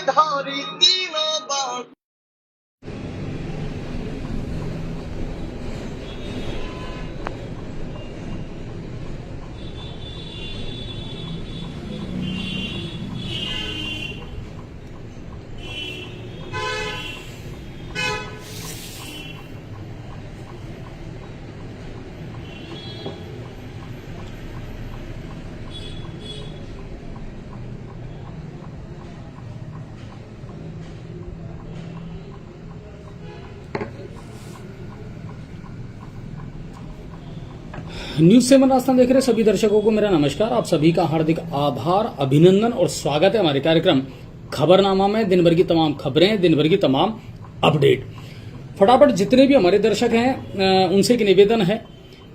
धारी तीनों बाण। न्यूज 7 राजस्थान देख रहे सभी दर्शकों को मेरा नमस्कार। आप सभी का हार्दिक आभार, अभिनंदन और स्वागत है हमारे कार्यक्रम खबरनामा में। दिन भर की तमाम खबरें, दिन भर की तमाम अपडेट। फटाफट जितने भी हमारे दर्शक हैं उनसे एक निवेदन है,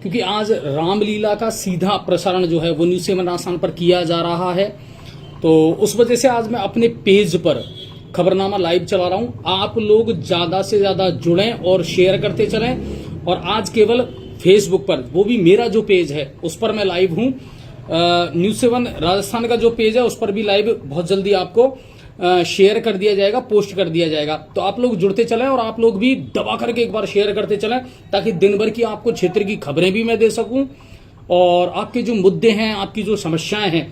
क्योंकि आज रामलीला का सीधा प्रसारण जो है वो न्यूज 7 राजस्थान पर किया जा रहा है, तो उस वजह से आज मैं अपने पेज पर खबरनामा लाइव चला रहा हूं। आप लोग ज्यादा से ज्यादा जुड़ें और शेयर करते चलें। और आज केवल फेसबुक पर, वो भी मेरा जो पेज है उस पर मैं लाइव हूं। न्यूज 7 राजस्थान का जो पेज है उस पर भी लाइव बहुत जल्दी आपको शेयर कर दिया जाएगा, पोस्ट कर दिया जाएगा। तो आप लोग जुड़ते चलें और आप लोग भी दबा करके एक बार शेयर करते चलें, ताकि दिन भर की आपको क्षेत्र की खबरें भी मैं दे सकूं और आपके जो मुद्दे हैं, आपकी जो समस्याएं हैं,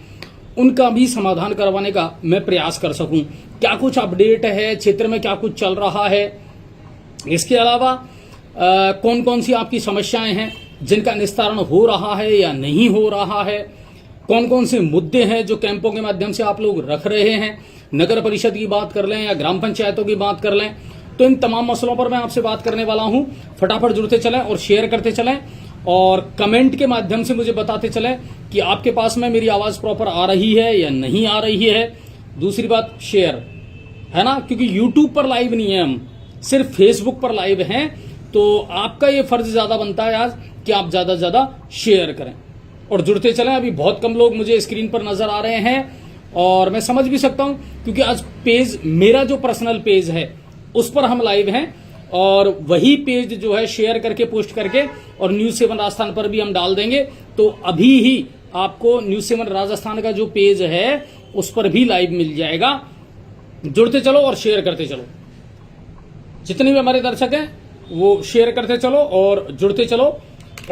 उनका भी समाधान करवाने का मैं प्रयास कर सकूं। क्या कुछ अपडेट है क्षेत्र में, क्या कुछ चल रहा है, इसके अलावा कौन कौन सी आपकी समस्याएं हैं जिनका निस्तारण हो रहा है या नहीं हो रहा है, कौन कौन से मुद्दे हैं जो कैंपों के माध्यम से आप लोग रख रहे हैं, नगर परिषद की बात कर लें या ग्राम पंचायतों की बात कर लें, तो इन तमाम मसलों पर मैं आपसे बात करने वाला हूं। फटाफट जुड़ते चलें और शेयर करते चलें और कमेंट के माध्यम से मुझे बताते चलें कि आपके पास में मेरी आवाज प्रॉपर आ रही है या नहीं आ रही है। दूसरी बात, शेयर है ना, क्योंकि यूट्यूब पर लाइव नहीं है, हम सिर्फ फेसबुक पर लाइव हैं, तो आपका ये फर्ज ज्यादा बनता है आज कि आप ज्यादा से ज्यादा शेयर करें और जुड़ते चलें। अभी बहुत कम लोग मुझे स्क्रीन पर नजर आ रहे हैं और मैं समझ भी सकता हूं, क्योंकि आज पेज मेरा जो पर्सनल पेज है उस पर हम लाइव हैं और वही पेज जो है शेयर करके, पोस्ट करके और न्यूज 7 राजस्थान पर भी हम डाल देंगे। तो अभी ही आपको न्यूज 7 राजस्थान का जो पेज है उस पर भी लाइव मिल जाएगा। जुड़ते चलो और शेयर करते चलो। जितने भी हमारे दर्शक हैं वो शेयर करते चलो और जुड़ते चलो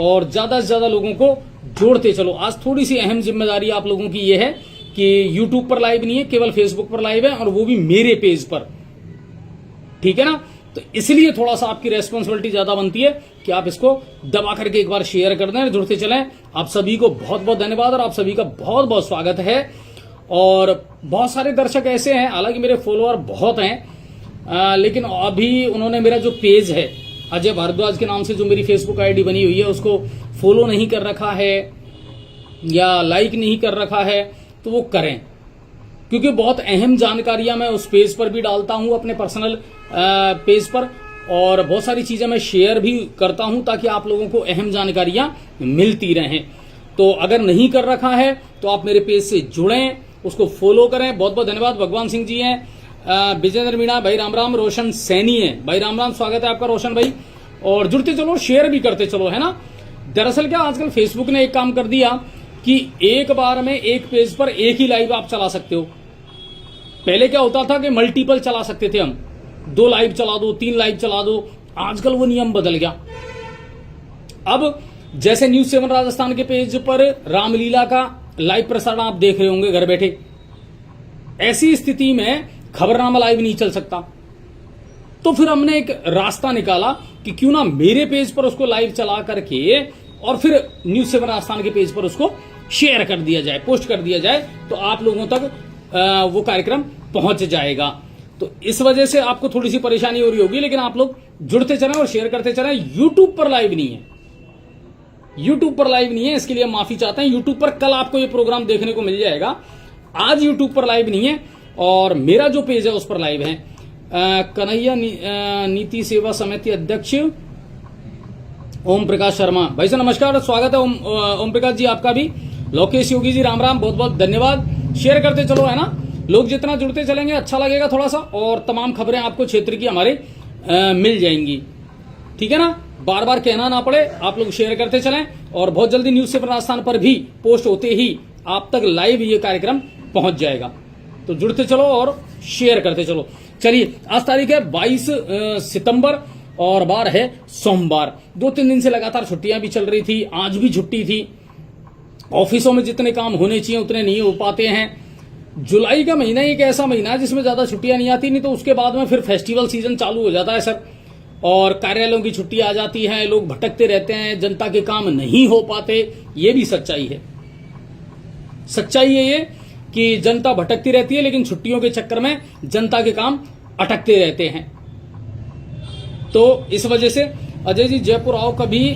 और ज्यादा से ज्यादा लोगों को जोड़ते चलो। आज थोड़ी सी अहम जिम्मेदारी आप लोगों की ये है कि यूट्यूब पर लाइव नहीं है, केवल फेसबुक पर लाइव है और वो भी मेरे पेज पर, ठीक है ना। तो इसलिए थोड़ा सा आपकी रेस्पॉन्सिबिलिटी ज्यादा बनती है कि आप इसको दबा करके एक बार शेयर कर दें, जुड़ते चलें। आप सभी को बहुत बहुत धन्यवाद और आप सभी का बहुत बहुत स्वागत है। और बहुत सारे दर्शक ऐसे हैं, हालांकि मेरे फॉलोअर बहुत हैं, लेकिन अभी उन्होंने मेरा जो पेज है अजय भारद्वाज के नाम से जो मेरी फेसबुक आईडी बनी हुई है उसको फॉलो नहीं कर रखा है या लाइक नहीं कर रखा है, तो वो करें, क्योंकि बहुत अहम जानकारियां मैं उस पेज पर भी डालता हूं, अपने पर्सनल पेज पर, और बहुत सारी चीजें मैं शेयर भी करता हूं ताकि आप लोगों को अहम जानकारियां मिलती रहें। तो अगर नहीं कर रखा है तो आप मेरे पेज से जुड़ें, उसको फॉलो करें। बहुत बहुत धन्यवाद। भगवान सिंह जी हैं, विजेंद्र मीणा भाई, राम राम। रोशन सैनी है भाई, राम राम, स्वागत है आपका रोशन भाई। और जुड़ते चलो, शेयर भी करते चलो, है ना। दरअसल क्या, आजकल फेसबुक ने एक काम कर दिया कि एक बार में एक पेज पर एक ही लाइव आप चला सकते हो। पहले क्या होता था कि मल्टीपल चला सकते थे हम, 2 लाइव चला दो, 3 लाइव चला दो। आजकल वो नियम बदल गया। अब जैसे न्यूज 7 राजस्थान के पेज पर रामलीला का लाइव प्रसारण आप देख रहे होंगे घर बैठे, ऐसी स्थिति में खबरनामा लाइव नहीं चल सकता। तो फिर हमने एक रास्ता निकाला कि क्यों ना मेरे पेज पर उसको लाइव चला करके और फिर न्यूज 7 राजस्थान के पेज पर उसको शेयर कर दिया जाए, पोस्ट कर दिया जाए, तो आप लोगों तक वो कार्यक्रम पहुंच जाएगा। तो इस वजह से आपको थोड़ी सी परेशानी हो रही होगी, लेकिन आप लोग जुड़ते चलें और शेयर करते चलें। यूट्यूब पर लाइव नहीं है, यूट्यूब पर लाइव नहीं है, इसके लिए माफी चाहते हैं। यूट्यूब पर कल आपको ये प्रोग्राम देखने को मिल जाएगा, आज यूट्यूब पर लाइव नहीं है और मेरा जो पेज है उस पर लाइव है। कन्हैया नीति सेवा समिति अध्यक्ष ओम प्रकाश शर्मा भाई से नमस्कार, स्वागत है ओम प्रकाश जी आपका भी। लोकेश योगी जी राम राम, बहुत बहुत धन्यवाद। शेयर करते चलो, है ना। लोग जितना जुड़ते चलेंगे अच्छा लगेगा थोड़ा सा, और तमाम खबरें आपको क्षेत्र की हमारे मिल जाएंगी, ठीक है ना। बार बार कहना ना पड़े, आप लोग शेयर करते चलें और बहुत जल्दी न्यूज 7 राजस्थान पर भी पोस्ट होते ही आप तक लाइव ये कार्यक्रम पहुंच जाएगा। तो जुड़ते चलो और शेयर करते चलो। चलिए, आज तारीख है 22 सितंबर और बार है सोमवार। 2-3 दिन से लगातार छुट्टियां भी चल रही थी, आज भी छुट्टी थी। ऑफिसों में जितने काम होने चाहिए उतने नहीं हो पाते हैं। जुलाई का महीना एक ऐसा महीना है जिसमें ज्यादा छुट्टियां नहीं आती, नहीं तो उसके बाद में फिर फेस्टिवल सीजन चालू हो जाता है सर, और कार्यालयों की छुट्टी आ जाती है, लोग भटकते रहते हैं, जनता के काम नहीं हो पाते। ये भी सच्चाई है, सच्चाई है ये कि जनता भटकती रहती है, लेकिन छुट्टियों के चक्कर में जनता के काम अटकते रहते हैं। तो इस वजह से अजय जी जयपुर आओ कभी।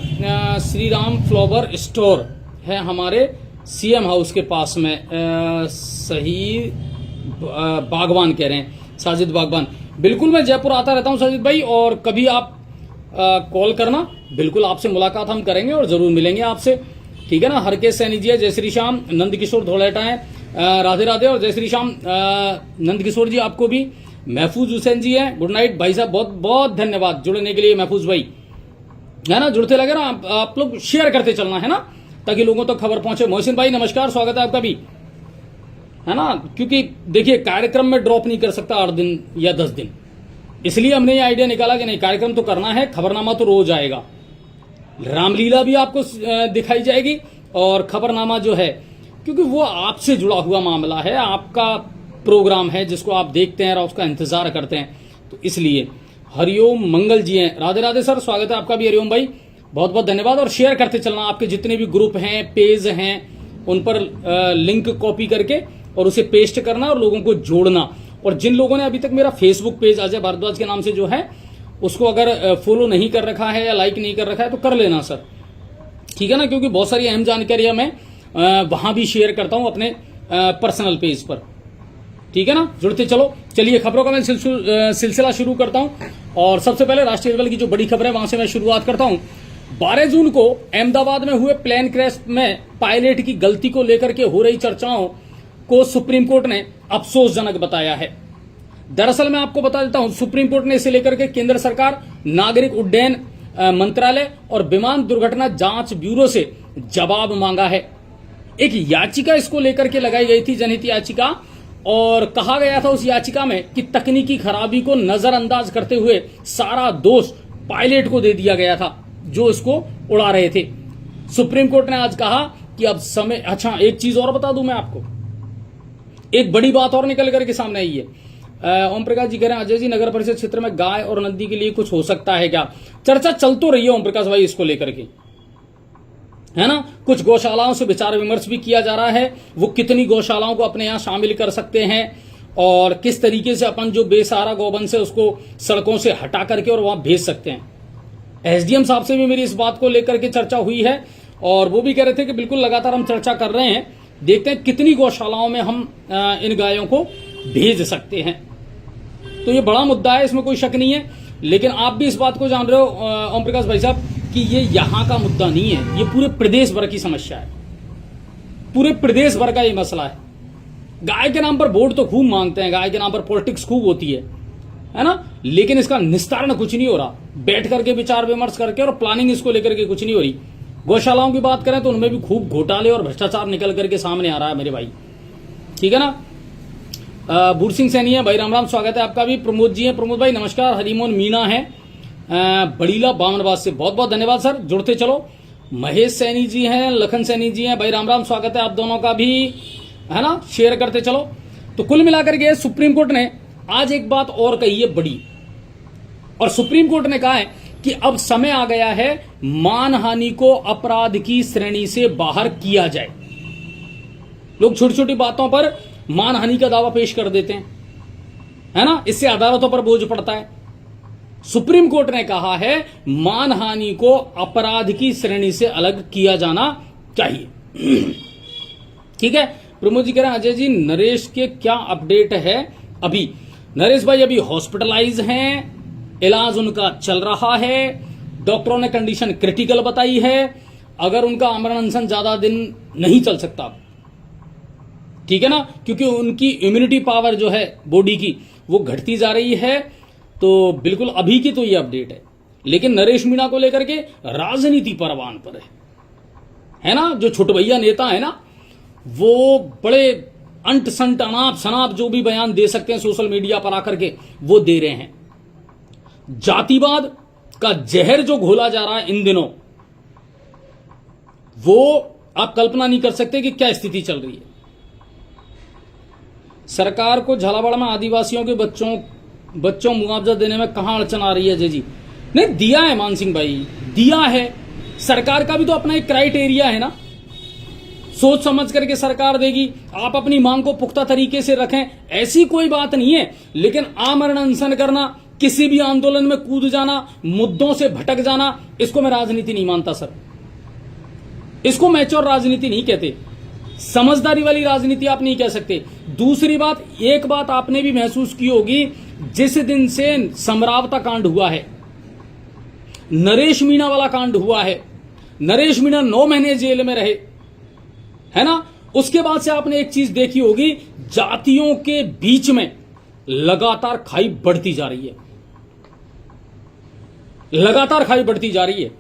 श्री राम फ्लावर स्टोर है हमारे सीएम हाउस के पास में, सही बागवान कह रहे हैं, साजिद बागवान। बिल्कुल मैं जयपुर आता रहता हूं साजिद भाई, और कभी आप कॉल करना, बिल्कुल आपसे मुलाकात हम करेंगे और जरूर मिलेंगे आपसे, ठीक है ना। हरकेश सैनी जी है, जय श्री श्याम, नंद किशोर धोलेटा है, राधे राधे और जय श्री श्याम। नंद किशोर जी आपको भी। महफूज हुसैन जी है, गुड नाइट भाई साहब, बहुत बहुत धन्यवाद जुड़ने के लिए महफूज भाई, है ना। जुड़ते लगे ना आप लोग, शेयर करते चलना, है ना, ताकि लोगों तक खबर पहुंचे। मोहसिन भाई नमस्कार, स्वागत है आपका भी, है ना। क्योंकि देखिए कार्यक्रम में ड्रॉप नहीं कर सकता 8 दिन या 10 दिन, इसलिए हमने ये आइडिया निकाला कि नहीं, कार्यक्रम तो करना है, खबरनामा तो रोज आएगा, रामलीला भी आपको दिखाई जाएगी, और खबरनामा जो है, क्योंकि वो आपसे जुड़ा हुआ मामला है, आपका प्रोग्राम है जिसको आप देखते हैं और उसका इंतजार करते हैं, तो इसलिए। हरिओम मंगल जी हैं, राधे राधे सर, स्वागत है आपका भी हरिओम भाई, बहुत बहुत धन्यवाद। और शेयर करते चलना, आपके जितने भी ग्रुप हैं, पेज हैं, उन पर लिंक कॉपी करके और उसे पेस्ट करना और लोगों को जोड़ना। और जिन लोगों ने अभी तक मेरा फेसबुक पेज अजय भारद्वाज के नाम से जो है उसको अगर फॉलो नहीं कर रखा है या लाइक नहीं कर रखा है तो कर लेना सर, ठीक है ना, क्योंकि बहुत सारी अहम जानकारियां मैं वहां भी शेयर करता हूं अपने पर्सनल पेज पर, ठीक है ना। जुड़ते चलो। चलिए, खबरों का मैं सिलसिला शुरू करता हूं, और सबसे पहले राष्ट्रीय लेवल की जो बड़ी खबर है वहां से मैं शुरुआत करता हूं। 12 जून को अहमदाबाद में हुए प्लेन क्रैश में पायलट की गलती को लेकर के हो रही चर्चाओं को सुप्रीम कोर्ट ने अफसोसजनक बताया है। दरअसल मैं आपको बता देता हूं, सुप्रीम कोर्ट ने इसे लेकर के केंद्र सरकार, नागरिक उड्डयन मंत्रालय और विमान दुर्घटना जांच ब्यूरो से जवाब मांगा है। एक याचिका इसको लेकर के लगाई गई थी, जनहित याचिका, और कहा गया था उस याचिका में कि तकनीकी खराबी को नजरअंदाज करते हुए सारा दोष पायलट को दे दिया गया था जो इसको उड़ा रहे थे। सुप्रीम कोर्ट ने आज कहा कि अब समय। अच्छा, एक चीज और बता दूं मैं आपको, एक बड़ी बात और निकल करके सामने आई है। ओम प्रकाश जी कह रहे हैं, अजय जी नगर परिषद क्षेत्र में गाय और नंदी के लिए कुछ हो सकता है क्या? चर्चा चल तो रही है ओम प्रकाश भाई इसको लेकर के, है ना। कुछ गौशालाओं से विचार विमर्श भी किया जा रहा है, वो कितनी गौशालाओं को अपने यहां शामिल कर सकते हैं और किस तरीके से अपन जो बेसहारा गौवंश है उसको सड़कों से हटा करके और वहां भेज सकते हैं। एसडीएम साहब से भी मेरी इस बात को लेकर के चर्चा हुई है, और वो भी कह रहे थे कि बिल्कुल लगातार हम चर्चा कर रहे हैं, देखते हैं कितनी गौशालाओं में हम इन गायों को भेज सकते हैं। तो ये बड़ा मुद्दा है, इसमें कोई शक नहीं है, लेकिन आप भी इस बात को जान रहे हो ओम प्रकाश भाई साहब कि ये यहां का मुद्दा नहीं है, ये पूरे प्रदेश भर की समस्या है, पूरे प्रदेश भर का ये मसला है। गाय के नाम पर वोट तो खूब मांगते हैं, गाय के नाम पर पॉलिटिक्स खूब होती है ना, लेकिन इसका निस्तारण कुछ नहीं हो रहा, बैठ करके विचार विमर्श करके और प्लानिंग इसको लेकर के कुछ नहीं हो रही। गौशालाओं की बात करें तो उनमें भी खूब घोटाले और भ्रष्टाचार निकल करके सामने आ रहा है मेरे भाई, ठीक है ना। बूढ़ सिंह सैनी है भाई, राम राम, स्वागत है आपका भी। प्रमोद जी हैं, प्रमोद भाई नमस्कार। हरिमोहन मीना है बड़ीला बामनबाद से, बहुत बहुत धन्यवाद सर, जुड़ते चलो। महेश सैनी जी हैं, लखन सैनी जी हैं भाई, राम राम, स्वागत है आप दोनों का भी, है ना, शेयर करते चलो। तो कुल मिलाकर के सुप्रीम कोर्ट ने आज एक बात और कही है बड़ी, और सुप्रीम कोर्ट ने कहा है कि अब समय आ गया है मानहानि को अपराध की श्रेणी से बाहर किया जाए। लोग छोटी छोटी बातों पर मानहानि का दावा पेश कर देते हैं, है ना, इससे अदालतों पर बोझ पड़ता है। सुप्रीम कोर्ट ने कहा है मानहानि को अपराध की श्रेणी से अलग किया जाना चाहिए, ठीक है। प्रमोद जी कह रहे हैं, अजय जी नरेश के क्या अपडेट है अभी? नरेश भाई अभी हॉस्पिटलाइज हैं, इलाज उनका चल रहा है, डॉक्टरों ने कंडीशन क्रिटिकल बताई है, अगर उनका आमरण अनशन ज्यादा दिन नहीं चल सकता, ठीक है ना, क्योंकि उनकी इम्यूनिटी पावर जो है बॉडी की वो घटती जा रही है। तो बिल्कुल अभी की तो ये अपडेट है, लेकिन नरेश मीणा को लेकर के राजनीति परवान पर है ना। जो छोटभैया नेता है ना, वो बड़े अंट संट अनाप शनाप जो भी बयान दे सकते हैं सोशल मीडिया पर आकर के वो दे रहे हैं। जातिवाद का जहर जो घोला जा रहा है इन दिनों, वो आप कल्पना नहीं कर सकते कि क्या स्थिति चल रही है। सरकार को झालावाड़ में आदिवासियों के बच्चों मुआवजा देने में कहां अड़चन आ रही है अजय जी? नहीं, दिया है मान सिंह भाई, दिया है। सरकार का भी तो अपना एक क्राइटेरिया है ना, सोच समझ करके सरकार देगी। आप अपनी मांग को पुख्ता तरीके से रखें, ऐसी कोई बात नहीं है। लेकिन आमरण अनशन करना, किसी भी आंदोलन में कूद जाना, मुद्दों से भटक जाना, इसको मैं राजनीति नहीं मानता सर। इसको मैच्योर राजनीति नहीं कहते, समझदारी वाली राजनीति आप नहीं कह सकते। दूसरी बात, एक बात आपने भी महसूस की होगी, जिस दिन से समरावता कांड हुआ है, नरेश मीणा वाला कांड हुआ है, नरेश मीणा 9 महीने जेल में रहे, है ना, उसके बाद से आपने एक चीज देखी होगी, जातियों के बीच में लगातार खाई बढ़ती जा रही है, लगातार खाई बढ़ती जा रही है।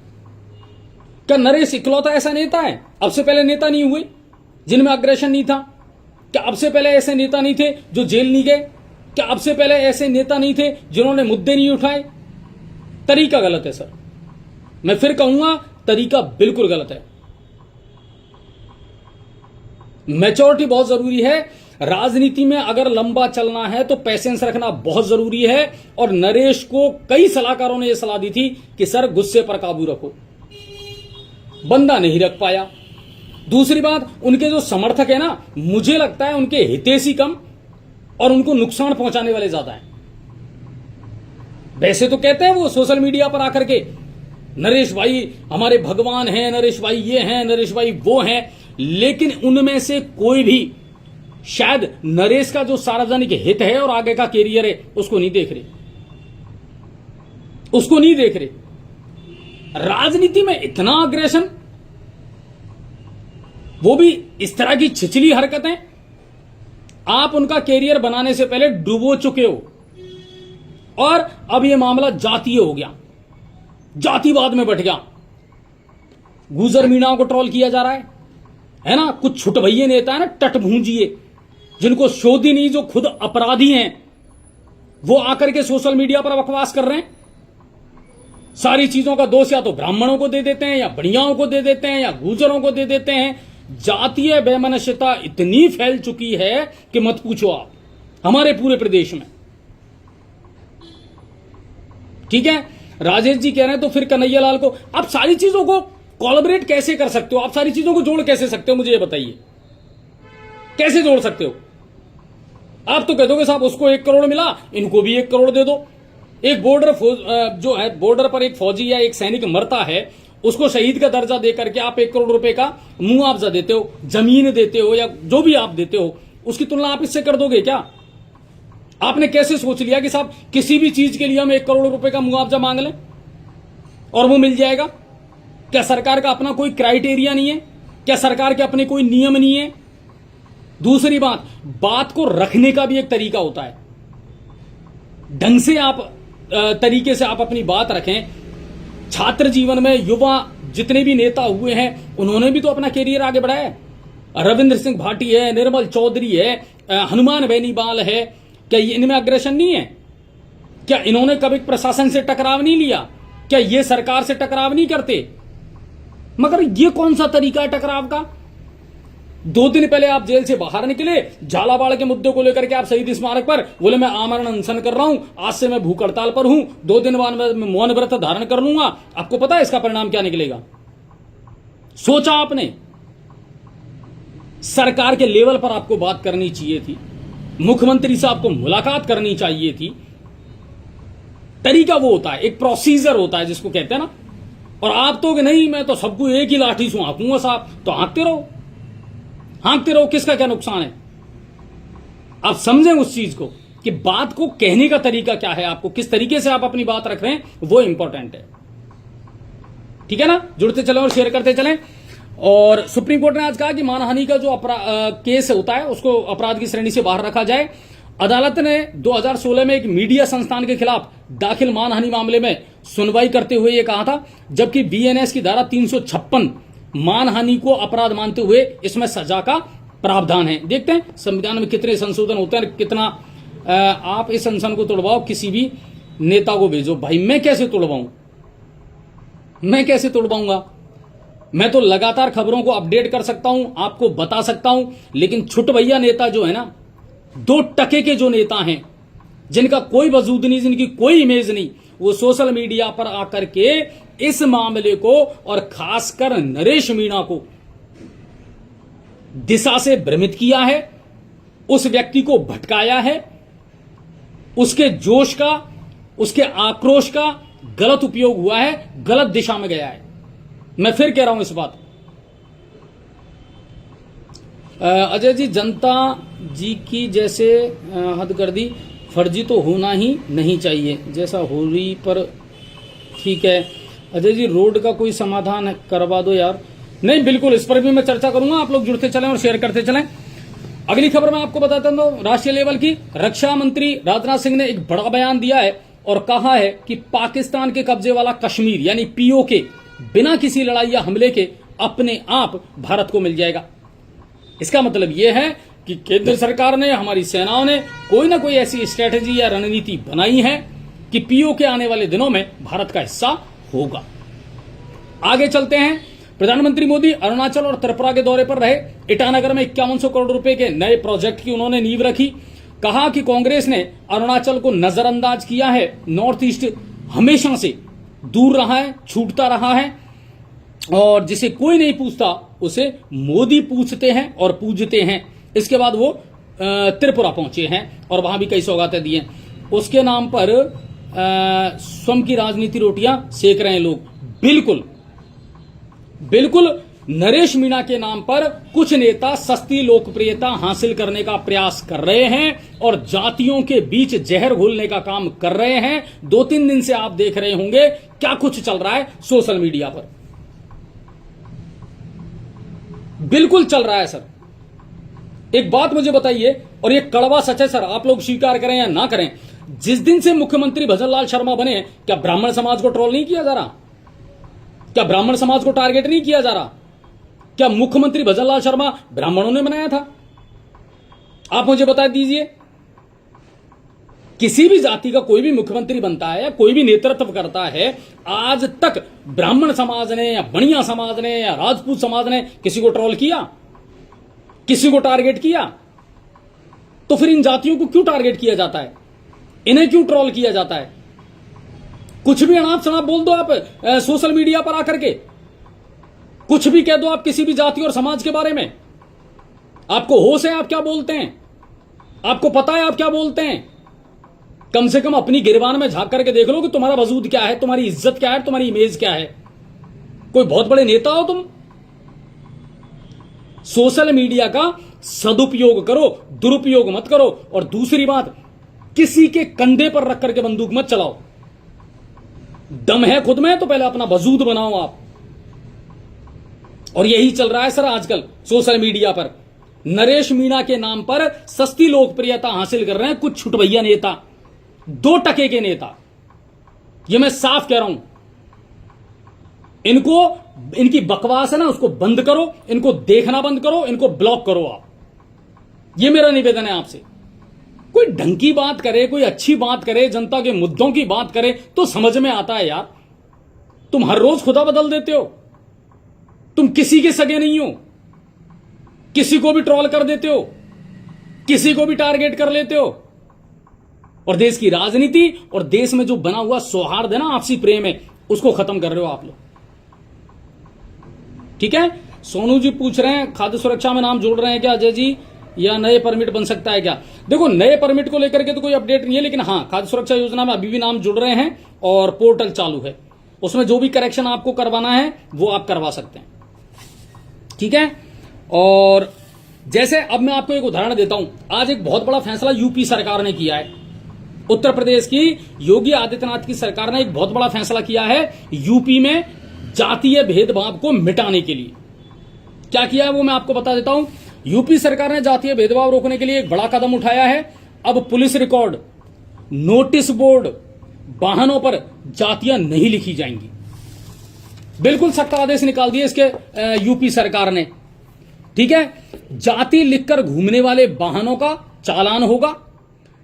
क्या नरेश इकलौता ऐसा नेता है? अब से पहले नेता नहीं हुए जिनमें अग्रेशन नहीं था? क्या अब से पहले ऐसे नेता नहीं थे जो जेल नहीं गए? क्या अब से पहले ऐसे नेता नहीं थे जिन्होंने मुद्दे नहीं उठाए? तरीका गलत है सर, मैं फिर कहूंगा, तरीका बिल्कुल गलत है। मैच्योरिटी बहुत जरूरी है राजनीति में। अगर लंबा चलना है तो पेशेंस रखना बहुत जरूरी है। और नरेश को कई सलाहकारों ने यह सलाह दी थी कि सर गुस्से पर काबू रखो, बंदा नहीं रख पाया। दूसरी बात, उनके जो समर्थक है ना, मुझे लगता है उनके हितैषी कम और उनको नुकसान पहुंचाने वाले ज्यादा हैं। वैसे तो कहते हैं वो सोशल मीडिया पर आकर के, नरेश भाई हमारे भगवान हैं, नरेश भाई ये हैं, नरेश भाई वो हैं, लेकिन उनमें से कोई भी शायद नरेश का जो सार्वजनिक हित है और आगे का कैरियर है उसको नहीं देख रहे, उसको नहीं देख रहे। राजनीति में इतना अग्रेशन, वो भी इस तरह की छिछली हरकतें, आप उनका कैरियर बनाने से पहले डुबो चुके हो। और अब यह मामला जातीय हो गया, जातिवाद में बैठ गया। गुजर मीणाओं को ट्रोल किया जा रहा है ना। कुछ छुटभइये नेता है ना, टटभूंजिए, जिनको शोध ही नहीं, जो खुद अपराधी हैं, वो आकर के सोशल मीडिया पर बकवास कर रहे हैं। सारी चीजों का दोष या तो ब्राह्मणों को दे देते हैं, या बढ़ियाओं को दे देते हैं, या गुजरों को दे देते हैं। जातीय वैमनस्यता इतनी फैल चुकी है कि मत पूछो आप, हमारे पूरे प्रदेश में। ठीक है, राजेश जी कह रहे हैं तो फिर कन्हैयालाल को आप सारी चीजों को कोलैबोरेट कैसे कर सकते हो? आप सारी चीजों को जोड़ कैसे सकते हो? मुझे ये बताइए, कैसे जोड़ सकते हो? आप तो कह दोगे साहब उसको 1 करोड़ मिला, इनको भी 1 करोड़ दे दो। एक जो है बॉर्डर पर एक फौजी या एक सैनिक मरता है, उसको शहीद का दर्जा देकर के आप 1 करोड़ रुपए का मुआवजा देते हो, जमीन देते हो, या जो भी आप देते हो, उसकी तुलना आप इससे कर दोगे क्या? आपने कैसे सोच लिया कि साहब किसी भी चीज के लिए हम 1 करोड़ रुपए का मुआवजा मांग लें और वो मिल जाएगा? क्या सरकार का अपना कोई क्राइटेरिया नहीं है? क्या सरकार के अपने कोई नियम नहीं है? दूसरी बात को रखने का भी एक तरीका होता है, ढंग से आप तरीके से आप अपनी बात रखें। छात्र जीवन में युवा जितने भी नेता हुए हैं, उन्होंने भी तो अपना कैरियर आगे बढ़ाया है। रविंद्र सिंह भाटी है, निर्मल चौधरी है, हनुमान बेनीवाल है। क्या इनमें अग्रेशन नहीं है? क्या इन्होंने कभी प्रशासन से टकराव नहीं लिया? क्या ये सरकार से टकराव नहीं करते? मगर ये कौन सा तरीका है टकराव का? 2 दिन पहले आप जेल से बाहर निकले, झालावाड़ के मुद्दे को लेकर के आप शहीद स्मारक पर बोले मैं आमरण अनशन कर रहा हूं, आज से मैं भूख हड़ताल पर हूं, 2 दिन बाद मैं मौन व्रत धारण कर लूंगा। आपको पता है इसका परिणाम क्या निकलेगा? सोचा आपने? सरकार के लेवल पर आपको बात करनी चाहिए थी, मुख्यमंत्री से आपको मुलाकात करनी चाहिए थी। तरीका वो होता है, एक प्रोसीजर होता है जिसको कहते हैं ना। और आप तो कि नहीं मैं तो सबको एक ही लाठी से हाँकूंगा साहब, तो हाँकते रहो, किसका क्या नुकसान है? आप समझें उस चीज को कि बात को कहने का तरीका क्या है, आपको किस तरीके से आप अपनी बात रख रहे हैं, वो इंपॉर्टेंट है। ठीक है ना, जुड़ते चलें और शेयर करते चलें। और सुप्रीम कोर्ट ने आज कहा कि मानहानि का जो केस होता है उसको अपराध की श्रेणी से बाहर रखा जाए। अदालत ने 2016 में एक मीडिया संस्थान के खिलाफ दाखिल मानहानि मामले में सुनवाई करते हुए यह कहा था, जबकि बीएनएस की धारा 356 मानहानि को अपराध मानते हुए इसमें सजा का प्रावधान है। देखते हैं संविधान में कितने संशोधन होते हैं, कितना आप इस संसद को तोड़वाओ, किसी भी नेता को भेजो। भाई मैं कैसे तोड़वाऊं, मैं कैसे तोड़वाऊंगा? मैं तो लगातार खबरों को अपडेट कर सकता हूं, आपको बता सकता हूं, लेकिन छुट भैया नेता जो है ना, 2 टके के जो नेता हैं, जिनका कोई वजूद नहीं, जिनकी कोई इमेज नहीं, वो सोशल मीडिया पर आकर के इस मामले को और खासकर नरेश मीणा को दिशा से भ्रमित किया है, उस व्यक्ति को भटकाया है, उसके जोश का, उसके आक्रोश का गलत उपयोग हुआ है, गलत दिशा में गया है। मैं फिर कह रहा हूं इस बात। अजय जी, जनता जी की जैसे हद कर दी, फर्जी तो होना ही नहीं चाहिए, जैसा हो रही पर ठीक है। अजय जी, रोड का कोई समाधान करवा दो यार। नहीं, बिल्कुल, इस पर भी मैं चर्चा करूंगा, आप लोग जुड़ते चलें और शेयर करते चलें। अगली खबर मैं आपको बताता हूं राष्ट्रीय लेवल की। रक्षा मंत्री राजनाथ सिंह ने एक बड़ा बयान दिया है और कहा है कि पाकिस्तान के कब्जे वाला कश्मीर यानी पीओके बिना किसी लड़ाई या हमले के अपने आप भारत को मिल जाएगा। इसका मतलब यह है कि केंद्र सरकार ने, हमारी सेनाओं ने कोई ना कोई ऐसी स्ट्रेटेजी या रणनीति बनाई है कि पीओके आने वाले दिनों में भारत का हिस्सा होगा। आगे चलते हैं। प्रधानमंत्री मोदी अरुणाचल और त्रिपुरा के दौरे पर रहे। ईटानगर में 5100 करोड़ रुपए के नए प्रोजेक्ट की उन्होंने नींव रखी। कहा कि कांग्रेस ने अरुणाचल को नजरअंदाज किया है, नॉर्थ ईस्ट हमेशा से दूर रहा है, छूटता रहा है, और जिसे कोई नहीं पूछता उसे मोदी पूछते हैं और पूजते हैं। इसके बाद वो त्रिपुरा पहुंचे हैं और वहां भी कई सौगातें दी हैं। उसके नाम पर स्वयं की राजनीति रोटियां सेक रहे हैं लोग। बिल्कुल बिल्कुल, नरेश मीणा के नाम पर कुछ नेता सस्ती लोकप्रियता हासिल करने का प्रयास कर रहे हैं और जातियों के बीच जहर घोलने का काम कर रहे हैं। 2-3 दिन से आप देख रहे होंगे क्या कुछ चल रहा है सोशल मीडिया पर। बिल्कुल चल रहा है सर। एक बात मुझे बताइए, और ये कड़वा सच है सर, आप लोग स्वीकार करें या ना करें, जिस दिन से मुख्यमंत्री भजनलाल शर्मा बने, क्या ब्राह्मण समाज को ट्रोल नहीं किया जा रहा? क्या ब्राह्मण समाज को टारगेट नहीं किया जा रहा? क्या मुख्यमंत्री भजनलाल शर्मा ब्राह्मणों ने बनाया था? आप मुझे बता दीजिए। किसी भी जाति का कोई भी मुख्यमंत्री बनता है या कोई भी नेतृत्व करता है, आज तक ब्राह्मण समाज ने या बनिया समाज ने या राजपूत समाज ने किसी को ट्रोल किया, किसी को टारगेट किया? तो फिर इन जातियों को क्यों टारगेट किया जाता है? इन्हें क्यों ट्रोल किया जाता है? कुछ भी अनाप शनाप बोल दो आप सोशल मीडिया पर आकर के, कुछ भी कह दो आप किसी भी जाति और समाज के बारे में। आपको होश है आप क्या बोलते हैं? आपको पता है आप क्या बोलते हैं? कम से कम अपनी गिरबान में झांक करके देख लो कि तुम्हारा वजूद क्या है, तुम्हारी इज्जत क्या है, तुम्हारी इमेज क्या है। कोई बहुत बड़े नेता हो तुम? सोशल मीडिया का सदुपयोग करो, दुरुपयोग मत करो। और दूसरी बात, किसी के कंधे पर रख करके बंदूक मत चलाओ। दम है खुद में तो पहले अपना वजूद बनाओ आप। और यही चल रहा है सर आजकल सोशल मीडिया पर। नरेश मीणा के नाम पर सस्ती लोकप्रियता हासिल कर रहे हैं कुछ छुटभैया नेता, 2 टके के नेता। ये मैं साफ कह रहा हूं। इनको, इनकी बकवास है ना, उसको बंद करो, इनको देखना बंद करो, इनको ब्लॉक करो आप। ये मेरा निवेदन है आपसे। कोई ढंग की बात करे, कोई अच्छी बात करे, जनता के मुद्दों की बात करे तो समझ में आता है यार। तुम हर रोज खुदा बदल देते हो। तुम किसी के सगे नहीं हो, किसी को भी ट्रोल कर देते हो, किसी को भी टारगेट कर लेते हो। और देश की राजनीति और देश में जो बना हुआ सौहार्द है ना, आपसी प्रेम है, उसको खत्म कर रहे हो आप लोग। ठीक है। सोनू जी पूछ रहे हैं खाद्य सुरक्षा में नाम जोड़ रहे हैं क्या अजय जी, या नए परमिट बन सकता है क्या? देखो, नए परमिट को लेकर के तो कोई अपडेट नहीं है, लेकिन हाँ, खाद्य सुरक्षा योजना में अभी भी नाम जुड़ रहे हैं और पोर्टल चालू है। उसमें जो भी करेक्शन आपको करवाना है वो आप करवा सकते हैं। ठीक है। और जैसे अब मैं आपको एक उदाहरण देता हूं। आज एक बहुत बड़ा फैसला यूपी सरकार ने किया है। उत्तर प्रदेश की योगी आदित्यनाथ की सरकार ने एक बहुत बड़ा फैसला किया है यूपी में जातीय भेदभाव को मिटाने के लिए। क्या किया है वो मैं आपको बता देता हूं। यूपी सरकार ने जातीय भेदभाव रोकने के लिए एक बड़ा कदम उठाया है। अब पुलिस रिकॉर्ड, नोटिस बोर्ड, वाहनों पर जातियां नहीं लिखी जाएंगी। बिल्कुल सख्त आदेश निकाल दिए इसके यूपी सरकार ने। ठीक है। जाति लिखकर घूमने वाले वाहनों का चालान होगा।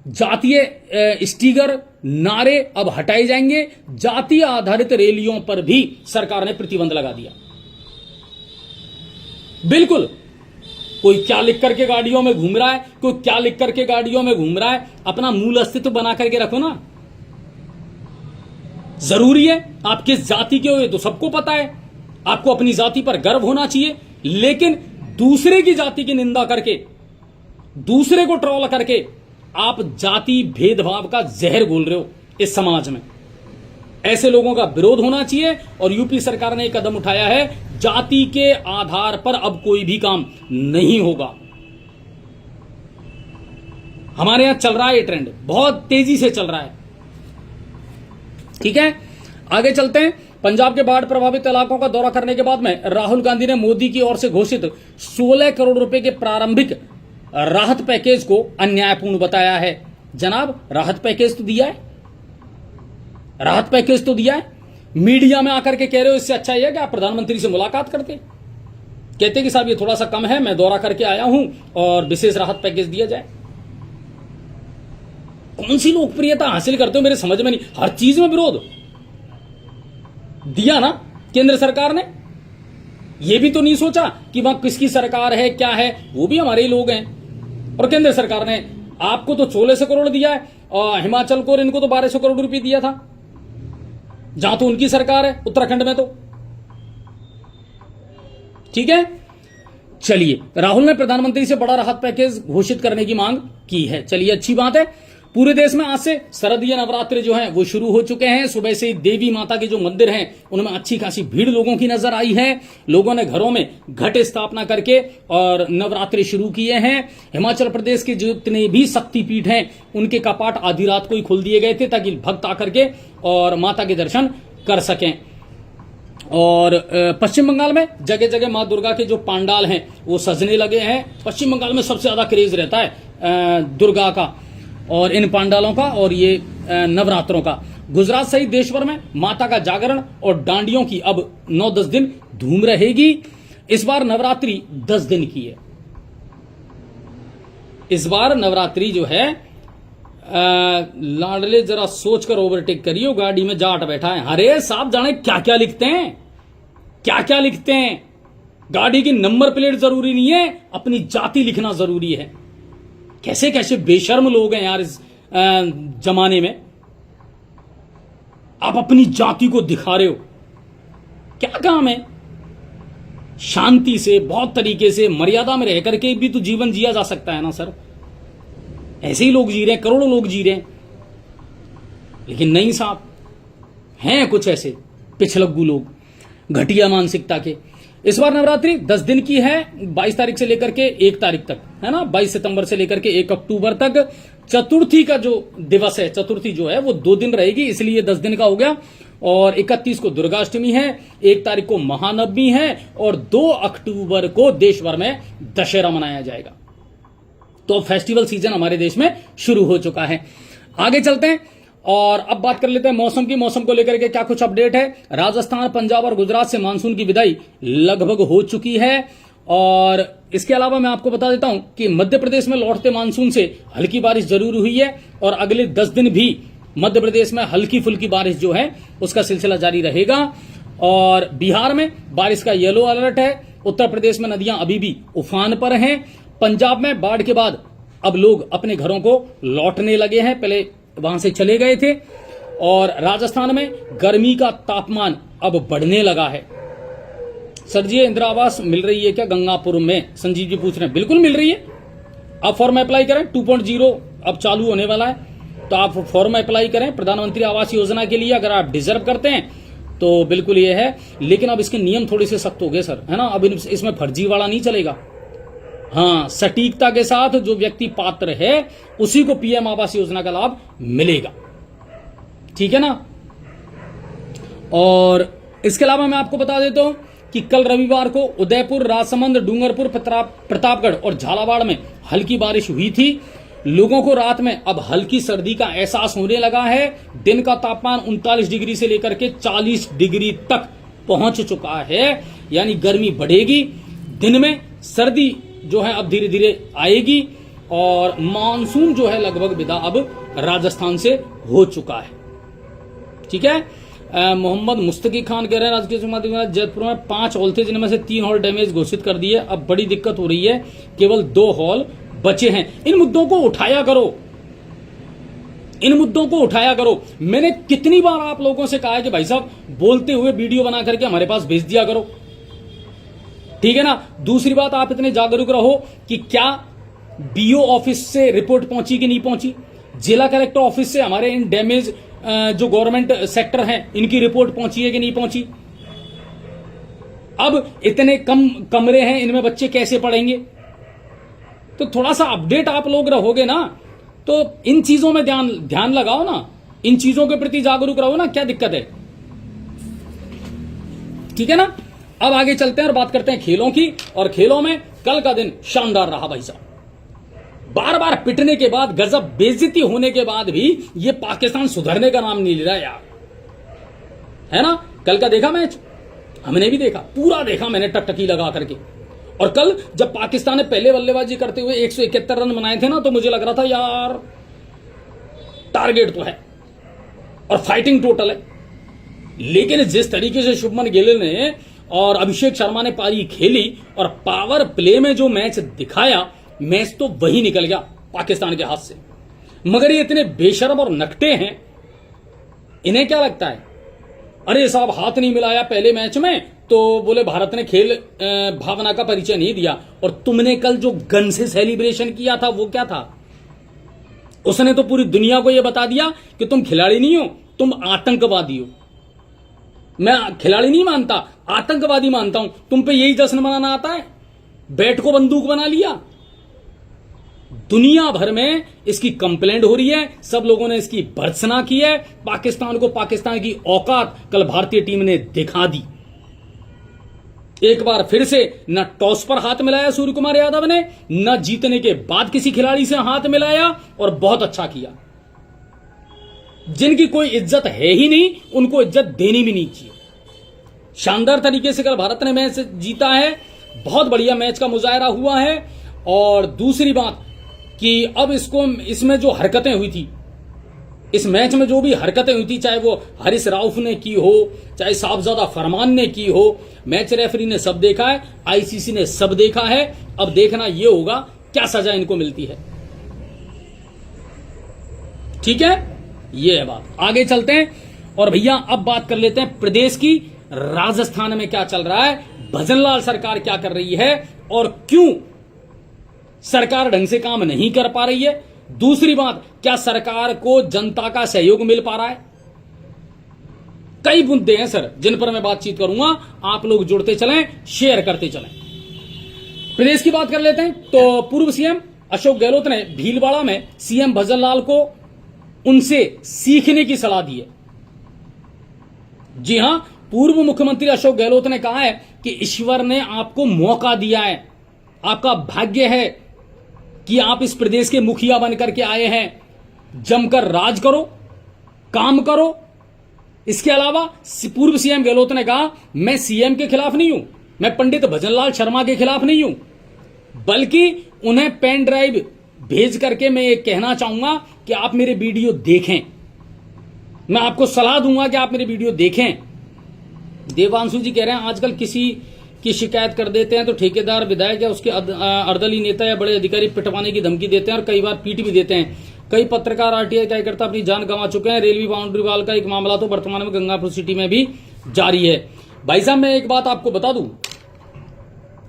जातीय स्टिकर नारे अब हटाए जाएंगे। जाति आधारित रैलियों पर भी सरकार ने प्रतिबंध लगा दिया। बिल्कुल, कोई क्या लिख करके गाड़ियों में घूम रहा है, कोई क्या लिख करके गाड़ियों में घूम रहा है, अपना मूल अस्तित्व बना करके रखो ना। जरूरी है आप किस जाति के हो ये तो सबको पता है, आपको अपनी जाति पर गर्व होना चाहिए, लेकिन दूसरे की जाति की निंदा करके, दूसरे को ट्रोल करके आप जाति भेदभाव का जहर घोल रहे हो इस समाज में। ऐसे लोगों का विरोध होना चाहिए और यूपी सरकार ने एक कदम उठाया है, जाति के आधार पर अब कोई भी काम नहीं होगा। हमारे यहां चल रहा है ये ट्रेंड, बहुत तेजी से चल रहा है। ठीक है, आगे चलते हैं। पंजाब के बाढ़ प्रभावित इलाकों का दौरा करने के बाद में राहुल गांधी ने मोदी की ओर से घोषित 16 करोड़ रुपए के प्रारंभिक राहत पैकेज को अन्यायपूर्ण बताया है। जनाब, राहत पैकेज तो दिया है, राहत पैकेज तो दिया है। मीडिया में आकर के कह रहे हो, इससे अच्छा यह है कि आप प्रधानमंत्री से मुलाकात करते, कहते कि साहब ये थोड़ा सा कम है, मैं दौरा करके आया हूं और विशेष राहत पैकेज दिया जाए। कौन सी लोकप्रियता हासिल करते हो, मेरे समझ में नहीं। हर चीज में विरोध दिया ना केंद्र सरकार ने। यह भी तो नहीं सोचा कि वहां किसकी सरकार है, क्या है, वो भी हमारे ही लोग हैं। और केंद्र सरकार ने आपको तो 1600 करोड़ दिया है और हिमाचल को और इनको तो 1200 करोड़ रुपए दिया था, जहां तो उनकी सरकार है, उत्तराखंड में तो। ठीक है, चलिए, राहुल ने प्रधानमंत्री से बड़ा राहत पैकेज घोषित करने की मांग की है। चलिए, अच्छी बात है। पूरे देश में आज से शारदीय नवरात्र जो है वो शुरू हो चुके हैं। सुबह से ही देवी माता के जो मंदिर हैं उनमें अच्छी खासी भीड़ लोगों की नजर आई है। लोगों ने घरों में घट स्थापना करके और नवरात्रि शुरू किए हैं। हिमाचल प्रदेश के जितने भी शक्तिपीठ हैं उनके कपाट आधी रात को ही खोल दिए गए थे ताकि भक्त आकर के और माता के दर्शन कर सकें। और पश्चिम बंगाल में जगह जगह मां दुर्गा के जो पंडाल हैं वो सजने लगे हैं। पश्चिम बंगाल में सबसे ज्यादा क्रेज रहता है दुर्गा का और इन पंडालों का और ये नवरात्रों का। गुजरात सहित देश भर में माता का जागरण और डांडियों की अब 9-10 दिन धूम रहेगी। इस बार नवरात्रि 10 दिन की है। इस बार नवरात्रि जो है लाडले जरा सोचकर ओवरटेक करियो, गाड़ी में जाट बैठा है। अरे साहब, जाने क्या क्या लिखते हैं, क्या क्या लिखते हैं। गाड़ी की नंबर प्लेट जरूरी नहीं है, अपनी जाति लिखना जरूरी है। कैसे कैसे बेशर्म लोग हैं यार इस जमाने में। आप अपनी जाति को दिखा रहे हो, क्या काम है। शांति से, बहुत तरीके से, मर्यादा में रह करके भी तो जीवन जिया जा सकता है ना सर। ऐसे ही लोग जी रहे हैं, करोड़ों लोग जी रहे हैं। लेकिन नहीं साहब, हैं कुछ ऐसे पिछलग्गू लोग, घटिया मानसिकता के। इस बार नवरात्रि 10 दिन की है, 22 तारीख से लेकर के 1 तारीख तक, है ना। 22 सितंबर से लेकर के 1 अक्टूबर तक। चतुर्थी का जो दिवस है, चतुर्थी जो है वो 2 दिन रहेगी, इसलिए 10 दिन का हो गया। और 31 को दुर्गाष्टमी है, 1 तारीख को महानवमी है और 2 अक्टूबर को देश भर में दशहरा मनाया जाएगा। तो फेस्टिवल सीजन हमारे देश में शुरू हो चुका है। आगे चलते हैं और अब बात कर लेते हैं मौसम की। मौसम को लेकर के क्या कुछ अपडेट है। राजस्थान, पंजाब और गुजरात से मानसून की विदाई लगभग हो चुकी है। और इसके अलावा मैं आपको बता देता हूं कि मध्य प्रदेश में लौटते मानसून से हल्की बारिश जरूर हुई है और अगले 10 दिन भी मध्य प्रदेश में हल्की फुल्की बारिश जो है उसका सिलसिला जारी रहेगा। और बिहार में बारिश का येलो अलर्ट है। उत्तर प्रदेश में नदियां अभी भी उफान पर हैं। पंजाब में बाढ़ के बाद अब लोग अपने घरों को लौटने लगे हैं, पहले वहां से चले गए थे। और राजस्थान में गर्मी का तापमान अब बढ़ने लगा है। सर जी, इंदिरा आवास मिल रही है क्या गंगापुर में? संजीव जी पूछ रहे हैं। बिल्कुल मिल रही है। आप फॉर्म अप्लाई करें, 2.0 अब चालू होने वाला है, तो आप फॉर्म अप्लाई करें प्रधानमंत्री आवास योजना के लिए। अगर आप डिजर्व करते हैं तो बिल्कुल ये है। लेकिन अब इसके नियम थोड़े से सख्त हो गए सर, है ना। अब इसमें फर्जी वाला नहीं चलेगा। हाँ, सटीकता के साथ जो व्यक्ति पात्र है उसी को पीएम आवास योजना का लाभ मिलेगा, ठीक है ना। और इसके अलावा मैं आपको बता देता हूं कि कल रविवार को उदयपुर, राजसमंद, डूंगरपुर, प्रतापगढ़ और झालावाड़ में हल्की बारिश हुई थी। लोगों को रात में अब हल्की सर्दी का एहसास होने लगा है। दिन का तापमान 39 डिग्री से लेकर के 40 डिग्री तक पहुंच चुका है, यानी गर्मी बढ़ेगी। दिन में सर्दी जो है अब धीरे धीरे आएगी और मानसून जो है लगभग विदा अब राजस्थान से हो चुका है। ठीक है। मोहम्मद मुस्तकी खान कह रहे हैं राजकीय समाधि जयपुर में 5 हॉल थे जिनमें से 3 हॉल डैमेज घोषित कर दिए, अब बड़ी दिक्कत हो रही है, केवल 2 हॉल बचे हैं। इन मुद्दों को उठाया करो, इन मुद्दों को उठाया करो। मैंने कितनी बार आप लोगों से कहा है कि भाई साहब बोलते हुए वीडियो बना करके हमारे पास भेज दिया करो, ठीक है ना। दूसरी बात, आप इतने जागरूक रहो कि क्या बीओ ऑफिस से रिपोर्ट पहुंची कि नहीं पहुंची, जिला कलेक्टर ऑफिस से हमारे इन डैमेज जो गवर्नमेंट सेक्टर हैं इनकी रिपोर्ट पहुंची है कि नहीं पहुंची। अब इतने कम कमरे हैं, इनमें बच्चे कैसे पढ़ेंगे। तो थोड़ा सा अपडेट आप लोग रहोगे ना, तो इन चीजों में ध्यान लगाओ ना, इन चीजों के प्रति जागरूक रहो ना, क्या दिक्कत है। ठीक है ना। अब आगे चलते हैं और बात करते हैं खेलों की। और खेलों में कल का दिन शानदार रहा भाई साहब। बार बार पिटने के बाद, गजब बेइज्जती होने के बाद भी ये पाकिस्तान सुधरने का नाम नहीं ले रहा यार, है ना। कल का देखा मैच, हमने भी देखा, पूरा देखा मैंने टकटकी लगा करके। और कल जब पाकिस्तान ने पहले बल्लेबाजी करते हुए 171 रन बनाए थे ना, तो मुझे लग रहा था यार टारगेट तो है और फाइटिंग टोटल है। लेकिन जिस तरीके से शुभमन गिल ने और अभिषेक शर्मा ने पारी खेली और पावर प्ले में जो मैच दिखाया, मैच तो वही निकल गया पाकिस्तान के हाथ से। मगर ये इतने बेशर्म और नकटे हैं, इन्हें क्या लगता है, अरे साहब हाथ नहीं मिलाया पहले मैच में तो बोले भारत ने खेल भावना का परिचय नहीं दिया। और तुमने कल जो गन से सेलिब्रेशन किया था वो क्या था, उसने तो पूरी दुनिया को यह बता दिया कि तुम खिलाड़ी नहीं हो, तुम आतंकवादी हो। मैं खिलाड़ी नहीं मानता, आतंकवादी मानता हूं। तुम पे यही जश्न मनाना आता है, बैट को बंदूक बना लिया। दुनिया भर में इसकी कंप्लेंट हो रही है, सब लोगों ने इसकी भर्त्सना की है। पाकिस्तान को पाकिस्तान की औकात कल भारतीय टीम ने दिखा दी। एक बार फिर से न टॉस पर हाथ मिलाया सूर्य कुमार यादव ने, न जीतने के बाद किसी खिलाड़ी से हाथ मिलाया, और बहुत अच्छा किया। जिनकी कोई इज्जत है ही नहीं उनको इज्जत देनी भी नहीं चाहिए। शानदार तरीके से कल भारत ने मैच जीता है, बहुत बढ़िया मैच का मुजाहरा हुआ है। और दूसरी बात कि अब इसमें जो हरकतें हुई थी, इस मैच में जो भी हरकतें हुई थी, चाहे वो हारिस राउफ ने की हो, चाहे साहबजादा फरमान ने की हो, मैच रेफरी ने सब देखा है, आईसीसी ने सब देखा है। अब देखना ये होगा क्या सजा इनको मिलती है। ठीक है, ये है बात। आगे चलते हैं और भैया अब बात कर लेते हैं प्रदेश की। राजस्थान में क्या चल रहा है, भजनलाल सरकार क्या कर रही है और क्यों सरकार ढंग से काम नहीं कर पा रही है। दूसरी बात, क्या सरकार को जनता का सहयोग मिल पा रहा है। कई मुद्दे हैं सर जिन पर मैं बातचीत करूंगा, आप लोग जुड़ते चलें, शेयर करते चलें। प्रदेश की बात कर लेते हैं तो पूर्व सीएम अशोक गहलोत ने भीलवाड़ा में सीएम भजनलाल को उनसे सीखने की सलाह दी है। जी हां, पूर्व मुख्यमंत्री अशोक गहलोत ने कहा है कि ईश्वर ने आपको मौका दिया है, आपका भाग्य है कि आप इस प्रदेश के मुखिया बनकर के आए हैं। जमकर राज करो, काम करो। इसके अलावा पूर्व सीएम गहलोत ने कहा, मैं सीएम के खिलाफ नहीं हूं, मैं पंडित भजनलाल शर्मा के खिलाफ नहीं हूं, बल्कि उन्हें पेन ड्राइव भेज करके मैं ये कहना चाहूंगा कि आप मेरे वीडियो देखें। मैं आपको सलाह दूंगा कि आप मेरे वीडियो देखें। देवांशु जी कह रहे हैं आजकल किसी की शिकायत कर देते हैं तो ठेकेदार, विधायक या उसके अर्दली नेता या बड़े अधिकारी पिटवाने की धमकी देते हैं और कई बार पीट भी देते हैं। कई पत्रकार, आरटीआई कार्यकर्ता अपनी जान गंवा चुके हैं। रेलवे बाउंड्री वाल का एक मामला तो वर्तमान में गंगापुर सिटी में भी जारी है। भाई साहब मैं एक बात आपको बता दूं,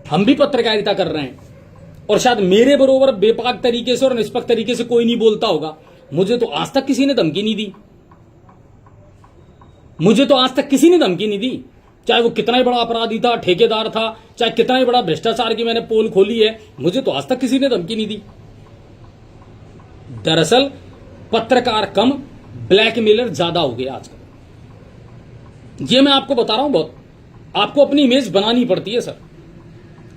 हम भी पत्रकारिता कर रहे हैं और शायद मेरे बरोबर बेपाक तरीके से और निष्पक्ष तरीके से कोई नहीं बोलता होगा। मुझे तो आज तक किसी ने धमकी नहीं दी, मुझे तो आज तक किसी ने धमकी नहीं दी। चाहे वो कितना ही बड़ा अपराधी था, ठेकेदार था, चाहे कितना ही बड़ा भ्रष्टाचार की मैंने पोल खोली है, मुझे तो आज तक किसी ने धमकी नहीं दी। दरअसल पत्रकार कम, ब्लैकमेलर ज्यादा हो गया आजकल। ये मैं आपको बता रहा हूं, बहुत आपको अपनी इमेज बनानी पड़ती है सर।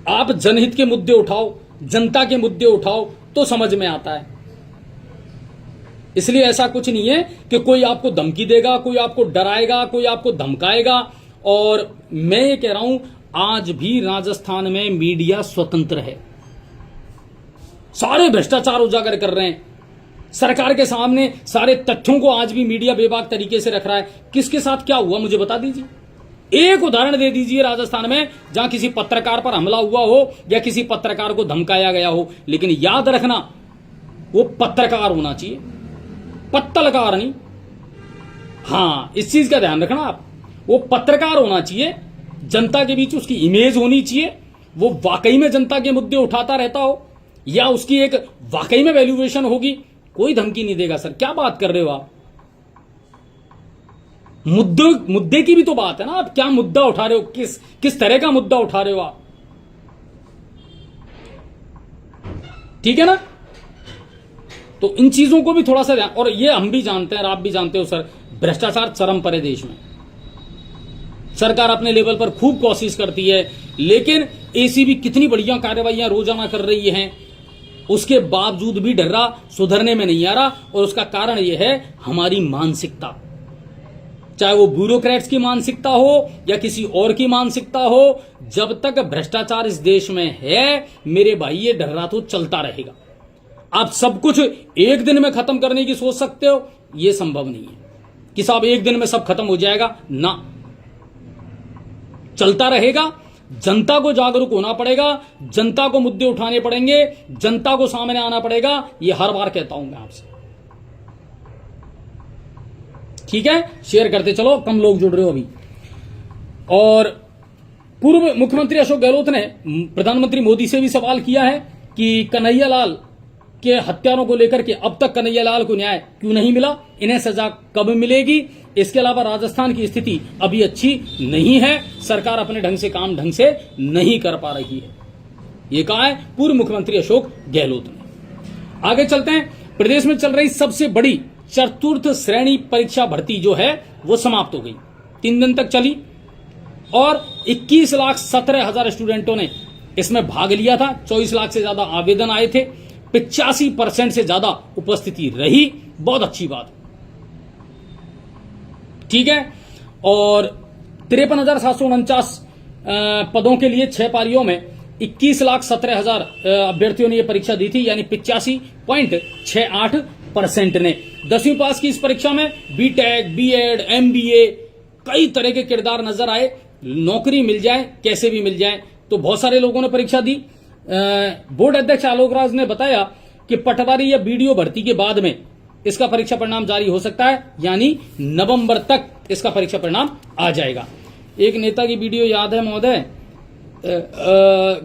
आप जनहित के मुद्दे उठाओ, जनता के मुद्दे उठाओ तो समझ में आता है। इसलिए ऐसा कुछ नहीं है कि कोई आपको धमकी देगा, कोई आपको डराएगा, कोई आपको धमकाएगा। और मैं ये कह रहा हूं, आज भी राजस्थान में मीडिया स्वतंत्र है। सारे भ्रष्टाचार उजागर कर रहे हैं, सरकार के सामने सारे तथ्यों को आज भी मीडिया बेबाक तरीके से रख रहा है। किसके साथ क्या हुआ मुझे बता दीजिए, एक उदाहरण दे दीजिए राजस्थान में जहां किसी पत्रकार पर हमला हुआ हो या किसी पत्रकार को धमकाया गया हो। लेकिन याद रखना, वो पत्रकार होना चाहिए, पत्तलकार नहीं। हां, इस चीज का ध्यान रखना आप, वो पत्रकार होना चाहिए, जनता के बीच उसकी इमेज होनी चाहिए, वो वाकई में जनता के मुद्दे उठाता रहता हो या उसकी एक वाकई में वैल्यूएशन होगी। कोई धमकी नहीं देगा। सर क्या बात कर रहे हो आप, मुद्दे की भी तो बात है ना, आप क्या मुद्दा उठा रहे हो, किस तरह का मुद्दा उठा रहे हो आप, ठीक है ना। तो इन चीजों को भी थोड़ा सा ध्यान, और ये हम भी जानते हैं और आप भी जानते हो सर, भ्रष्टाचार चरम पर है देश में। सरकार अपने लेवल पर खूब कोशिश करती है, लेकिन एसीबी कितनी बढ़िया कार्रवाइयां रोजाना कर रही हैं, उसके बावजूद भी डर्रा सुधरने में नहीं आ रहा। और उसका कारण यह है हमारी मानसिकता, चाहे वो ब्यूरोक्रेट्स की मानसिकता हो या किसी और की मानसिकता हो। जब तक भ्रष्टाचार इस देश में है मेरे भाई, ये डर्रा तो चलता रहेगा। आप सब कुछ एक दिन में खत्म करने की सोच सकते हो, यह संभव नहीं है कि साहब एक दिन में सब खत्म हो जाएगा ना, चलता रहेगा। जनता को जागरूक होना पड़ेगा, जनता को मुद्दे उठाने पड़ेंगे, जनता को सामने आना पड़ेगा। ये हर बार कहता हूं मैं आपसे, ठीक है। शेयर करते चलो, कम लोग जुड़ रहे हो अभी। और पूर्व मुख्यमंत्री अशोक गहलोत ने प्रधानमंत्री मोदी से भी सवाल किया है कि कन्हैयालाल के हत्यारों को लेकर के अब तक कन्हैयालाल को न्याय क्यों नहीं मिला, इन्हें सजा कब मिलेगी। इसके अलावा राजस्थान की स्थिति अभी अच्छी नहीं है, सरकार अपने ढंग से काम ढंग से नहीं कर पा रही है। ये कहा है पूर्व मुख्यमंत्री अशोक गहलोत ने। आगे चलते हैं। प्रदेश में चल रही सबसे बड़ी चतुर्थ श्रेणी परीक्षा भर्ती जो है वो समाप्त हो गई, 3 दिन तक चली और 21,17,000 स्टूडेंटों ने इसमें भाग लिया था। 24 लाख से ज्यादा आवेदन आए थे, 85% से ज्यादा उपस्थिति रही, बहुत अच्छी बात, ठीक है। और 53,749 पदों के लिए 6 पारियों में 21,17,000 अभ्यर्थियों ने यह परीक्षा दी थी, यानी 85.68% ने 10वीं पास की। इस परीक्षा में बीटेक, बीएड, एमबीए कई तरह के किरदार नजर आए। नौकरी मिल जाए कैसे भी मिल जाए, तो बहुत सारे लोगों ने परीक्षा दी। बोर्ड अध्यक्ष आलोक राज ने बताया कि पटवारी या बीडीओ भर्ती के बाद में इसका परीक्षा परिणाम जारी हो सकता है, यानी नवंबर तक इसका परीक्षा परिणाम आ जाएगा। एक नेता की वीडियो याद है महोदय,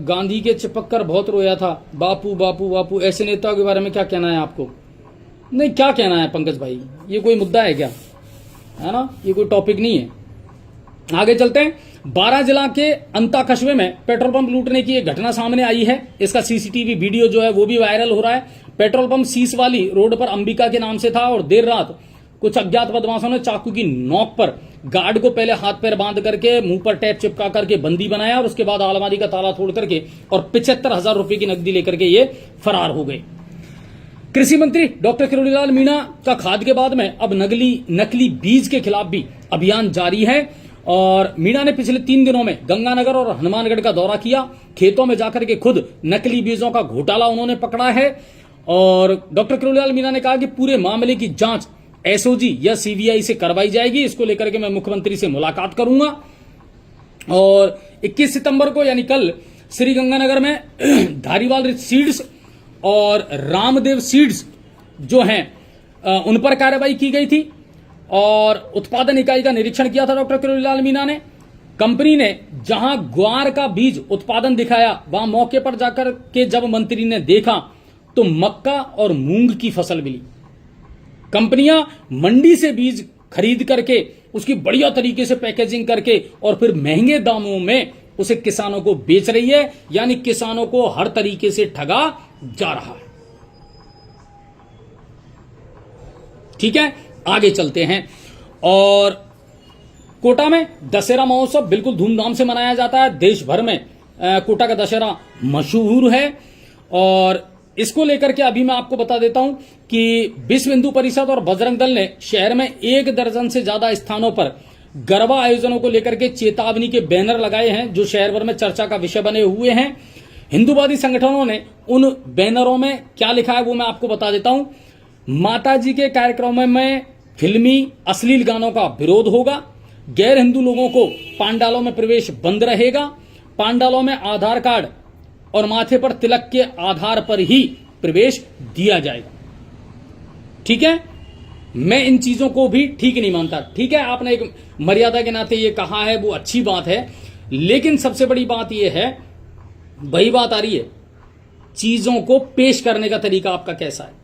गांधी के चिपक कर बहुत रोया था, बापू बापू बापू। ऐसे नेताओं के बारे में क्या कहना है आपको? नहीं, क्या कहना है पंकज भाई, ये कोई मुद्दा है क्या, है ना, ये कोई टॉपिक नहीं है। आगे चलते हैं। 12 जिला के अंता कस्बे में पेट्रोल पंप लूटने की एक घटना सामने आई है। इसका सीसीटीवी वीडियो जो है वो भी वायरल हो रहा है। पेट्रोल पंप सीस वाली रोड पर अंबिका के नाम से था और देर रात कुछ अज्ञात बदमाशों ने चाकू की नोक पर गार्ड को पहले हाथ पैर बांध करके मुंह पर टैप चिपका करके बंदी बनाया और उसके बाद अलमारी का ताला तोड़ करके और 75,000 रुपए की नकदी लेकर के ये फरार हो गए। कृषि मंत्री डॉक्टर किरोड़ीलाल मीणा का खाद के बाद में अब नकली बीज के खिलाफ भी अभियान जारी है। और मीणा ने पिछले 3 दिनों में गंगानगर और हनुमानगढ़ का दौरा किया। खेतों में जाकर के खुद नकली बीजों का घोटाला उन्होंने पकड़ा है। और डॉक्टर किरोड़ीलाल मीणा ने कहा कि पूरे मामले की जांच एसओजी या सीबीआई से करवाई जाएगी। इसको लेकर के मैं मुख्यमंत्री से मुलाकात करूंगा। और 21 सितंबर को यानी कल श्री गंगानगर में धारीवाल सीड्स और रामदेव सीड्स जो हैं उन पर कार्रवाई की गई थी और उत्पादन इकाई का निरीक्षण किया था डॉक्टर किरोड़ीलाल मीणा ने। कंपनी ने जहां ग्वार का बीज उत्पादन दिखाया, वहां मौके पर जाकर के जब मंत्री ने देखा तो मक्का और मूंग की फसल मिली। कंपनियां मंडी से बीज खरीद करके उसकी बढ़िया तरीके से पैकेजिंग करके और फिर महंगे दामों में उसे किसानों को बेच रही है, यानी किसानों को हर तरीके से ठगा जा रहा है। ठीक है, आगे चलते हैं। और कोटा में दशहरा महोत्सव बिल्कुल धूमधाम से मनाया जाता है। देश भर में कोटा का दशहरा मशहूर है। और इसको लेकर के अभी मैं आपको बता देता हूं कि विश्व हिंदू परिषद और बजरंग दल ने शहर में 1 दर्जन से ज्यादा स्थानों पर गरबा आयोजनों को लेकर के चेतावनी के बैनर लगाए हैं जो शहर भर में चर्चा का विषय बने हुए हैं। हिंदूवादी संगठनों ने उन बैनरों में क्या लिखा है वो मैं आपको बता देता हूं। माताजी के कार्यक्रमों में फिल्मी अश्लील गानों का विरोध होगा। गैर हिंदू लोगों को पांडालों में प्रवेश बंद रहेगा। पांडालों में आधार कार्ड और माथे पर तिलक के आधार पर ही प्रवेश दिया जाएगा। ठीक है, मैं इन चीजों को भी ठीक नहीं मानता। ठीक है, आपने एक मर्यादा के नाते ये कहा है, वो अच्छी बात है, लेकिन सबसे बड़ी बात ये है, वही बात आ रही है, चीजों को पेश करने का तरीका आपका कैसा है।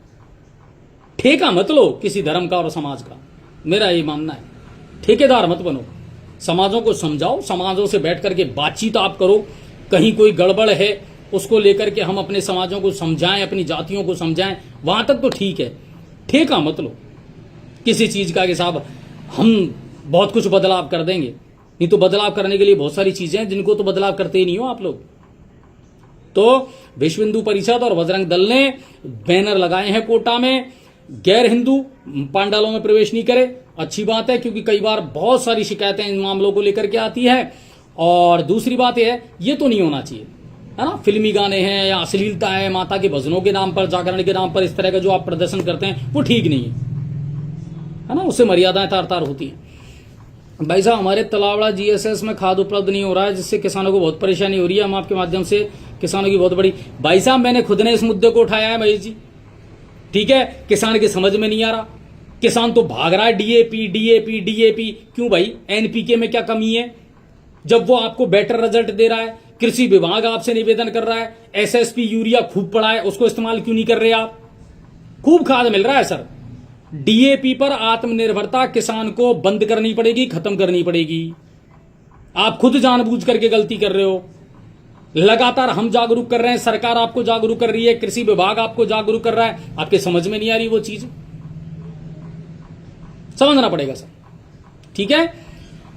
ठेका मत लो किसी धर्म का और समाज का, मेरा ये मानना है। ठेकेदार मत बनो, समाजों को समझाओ, समाजों से बैठ करके बातचीत आप करो। कहीं कोई गड़बड़ है उसको लेकर के हम अपने समाजों को समझाएं, अपनी जातियों को समझाएं, वहां तक तो ठीक है। ठेका मत लो किसी चीज का कि साहब हम बहुत कुछ बदलाव कर देंगे। नहीं तो बदलाव करने के लिए बहुत सारी चीजें हैं जिनको तो बदलाव करते ही नहीं हो आप लोग। तो विश्व हिंदू परिषद और बजरंग दल ने बैनर लगाए हैं कोटा में, गैर हिंदू पांडालों में प्रवेश नहीं करे। अच्छी बात है, क्योंकि कई बार बहुत सारी शिकायतें इन मामलों को लेकर के आती है। और दूसरी बात यह है, ये तो नहीं होना चाहिए, है ना। फिल्मी गाने हैं या अश्लीलता है, माता के भजनों के नाम पर, जागरण के नाम पर इस तरह का जो आप प्रदर्शन करते हैं वो ठीक नहीं है ना। उससे मर्यादाएं तार तार होती हैं। भाई साहब, हमारे तलावड़ा जीएसएस में खाद उपलब्ध नहीं हो रहा है, जिससे किसानों को बहुत परेशानी हो रही है। हम आपके माध्यम से किसानों की बहुत बड़ी, भाई साहब मैंने खुद ने इस मुद्दे को उठाया है महेश जी। ठीक है, किसान की समझ में नहीं आ रहा, किसान तो भाग रहा है डीएपी डीएपी डीएपी। क्यों भाई, एनपीके में क्या कमी है जब वो आपको बेटर रिजल्ट दे रहा है। कृषि विभाग आपसे निवेदन कर रहा है, एसएसपी यूरिया खूब पड़ा है, उसको इस्तेमाल क्यों नहीं कर रहे आप। खूब खाद मिल रहा है सर। डीएपी पर आत्मनिर्भरता किसान को बंद करनी पड़ेगी, खत्म करनी पड़ेगी। आप खुद जानबूझ करके गलती कर रहे हो। लगातार हम जागरूक कर रहे हैं, सरकार आपको जागरूक कर रही है, कृषि विभाग आपको जागरूक कर रहा है, आपके समझ में नहीं आ रही वो चीज, समझना पड़ेगा सर। ठीक है,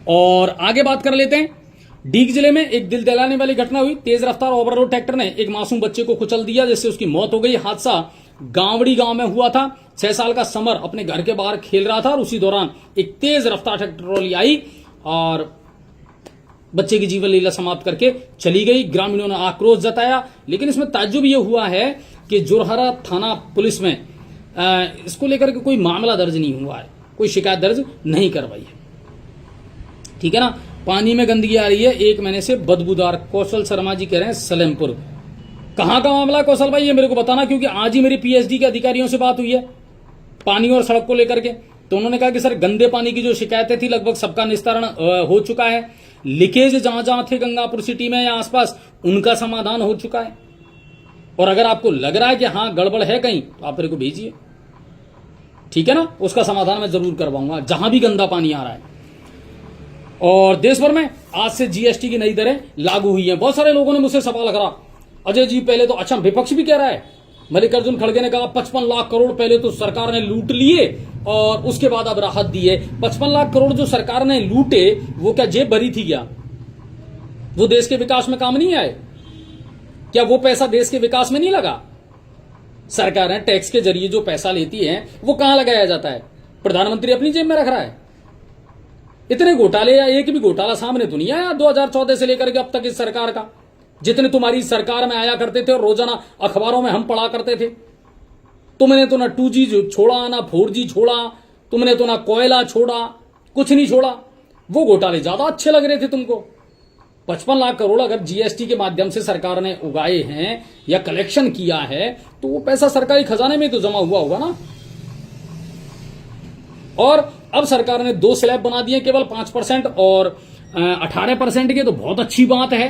और आगे बात कर लेते हैं। डीग जिले में एक दिल दहलाने वाली घटना हुई। तेज रफ्तार ओवरलोड ट्रैक्टर ने एक मासूम बच्चे को कुचल दिया, जिससे उसकी मौत हो गई। हादसा गांवड़ी गांव में हुआ था। 6 साल का समर अपने घर के बाहर खेल रहा था और उसी दौरान एक तेज रफ्तार ट्रैक्टर ट्रॉली आई और बच्चे की जीवन लीला समाप्त करके चली गई। ग्रामीणों ने आक्रोश जताया, लेकिन इसमें ताज्जुब यह हुआ है कि जोरहरा थाना पुलिस में इसको लेकर के कोई मामला दर्ज नहीं हुआ है, कोई शिकायत दर्ज नहीं करवाई है। ठीक है ना। पानी में गंदगी आ रही है 1 महीने से बदबूदार, कौशल शर्मा जी कह रहे हैं सलेमपुर। कहां का मामला कौशल भाई, ये मेरे को बताना, क्योंकि आज ही मेरी पीएचडी के अधिकारियों से बात हुई है पानी और सड़क को लेकर के। तो उन्होंने कहा कि सर गंदे पानी की जो शिकायतें थी लगभग सबका निस्तारण हो चुका है। लीकेज जहां जहां थे गंगापुर सिटी में या आसपास, उनका समाधान हो चुका है। और अगर आपको लग रहा है कि हाँ गड़बड़ है कहीं, तो आप मेरे को भेजिए, ठीक है ना। उसका समाधान मैं जरूर करवाऊंगा जहां भी गंदा पानी आ रहा है। और देश भर में आज से जीएसटी की नई दरें लागू हुई हैं। बहुत सारे लोगों ने मुझसे सवाल करा, अजय जी पहले तो, अच्छा विपक्ष भी कह रहा है, मल्लिकार्जुन खड़गे ने कहा 55 लाख करोड़ पहले तो सरकार ने लूट लिए और उसके बाद अब राहत दी है। 55 लाख करोड़ जो सरकार ने लूटे वो क्या जेब भरी थी क्या? वो देश के विकास में काम नहीं आए क्या? वो पैसा देश के विकास में नहीं लगा? सरकारें टैक्स के जरिए जो पैसा लेती है वो कहां लगाया जाता है? प्रधानमंत्री अपनी जेब में रख रहा है। इतने घोटाले या एक भी घोटाला सामने तो नहीं आया 2014 से लेकर के अब तक इस सरकार का, जितने तुम्हारी सरकार में आया करते थे और रोजाना अखबारों में हम पढ़ा करते थे। तुमने तो ना 2G छोड़ा, ना 4G छोड़ा, तुमने तो ना कोयला छोड़ा, कुछ नहीं छोड़ा। वो घोटाले ज्यादा अच्छे लग रहे थे तुमको। 55 लाख करोड़ अगर जीएसटी के माध्यम से सरकार ने उगाए हैं या कलेक्शन किया है तो वो पैसा सरकारी खजाने में तो जमा हुआ होगा ना। और अब सरकार ने 2 स्लैब बना दिए, केवल 5% और 18% के, तो बहुत अच्छी बात है।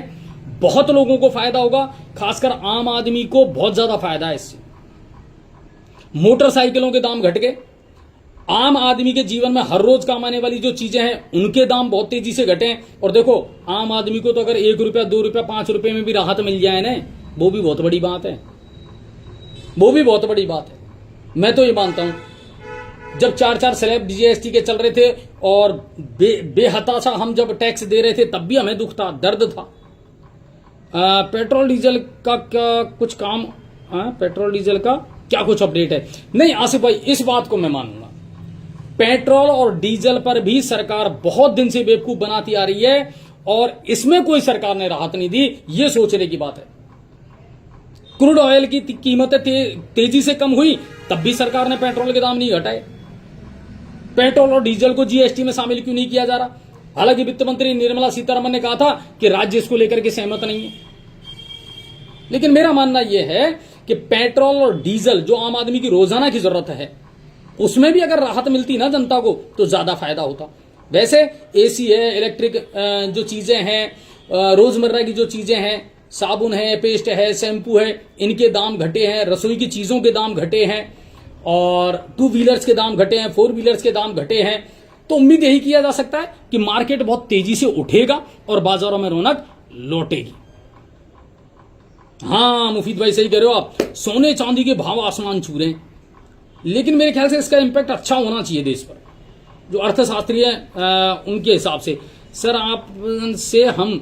बहुत लोगों को फायदा होगा, खासकर आम आदमी को बहुत ज्यादा फायदा है इससे। मोटरसाइकिलों के दाम घट गए, आम आदमी के जीवन में हर रोज काम आने वाली जो चीजें हैं उनके दाम बहुत तेजी से घटे। और देखो आम आदमी को तो अगर 1 रुपया 2 रुपया 5 रुपए में भी राहत मिल जाए ना, वो भी बहुत बड़ी बात है, वो भी बहुत बड़ी बात है। मैं तो ये मानता हूं जब 4-4 स्लैब जीएसटी के चल रहे थे और बेहताशा हम जब टैक्स दे रहे थे तब भी हमें दुख था, दर्द था। पेट्रोल डीजल का क्या कुछ काम, पेट्रोल डीजल का क्या कुछ अपडेट है? नहीं आसिफ भाई, इस बात को मैं मानूंगा, पेट्रोल और डीजल पर भी सरकार बहुत दिन से बेवकूफ बनाती आ रही है और इसमें कोई सरकार ने राहत नहीं दी, ये सोचने की बात है। क्रूड ऑयल की कीमतें तेजी से कम हुई, तब भी सरकार ने पेट्रोल के दाम नहीं घटाए। पेट्रोल और डीजल को जीएसटी में शामिल क्यों नहीं किया जा रहा? हालांकि वित्त मंत्री निर्मला सीतारमण ने कहा था कि राज्य इसको लेकर के सहमत नहीं है, लेकिन मेरा मानना यह है कि पेट्रोल और डीजल जो आम आदमी की रोजाना की जरूरत है, उसमें भी अगर राहत मिलती ना जनता को तो ज्यादा फायदा होता। वैसे एसी है, इलेक्ट्रिक जो चीजें हैं, रोजमर्रा की जो चीजें हैं, साबुन है, पेस्ट है, शैम्पू है, इनके दाम घटे हैं, रसोई की चीजों के दाम घटे हैं और टू व्हीलर्स के दाम घटे हैं, फोर व्हीलर्स के दाम घटे हैं। तो उम्मीद यही किया जा सकता है कि मार्केट बहुत तेजी से उठेगा और बाजारों में रौनक लौटेगी। हाँ मुफीद भाई सही कह रहे हो आप, सोने चांदी के भाव आसमान छू रहे हैं, लेकिन मेरे ख्याल से इसका इंपैक्ट अच्छा होना चाहिए देश पर। जो अर्थशास्त्री है उनके हिसाब से, सर आप से हम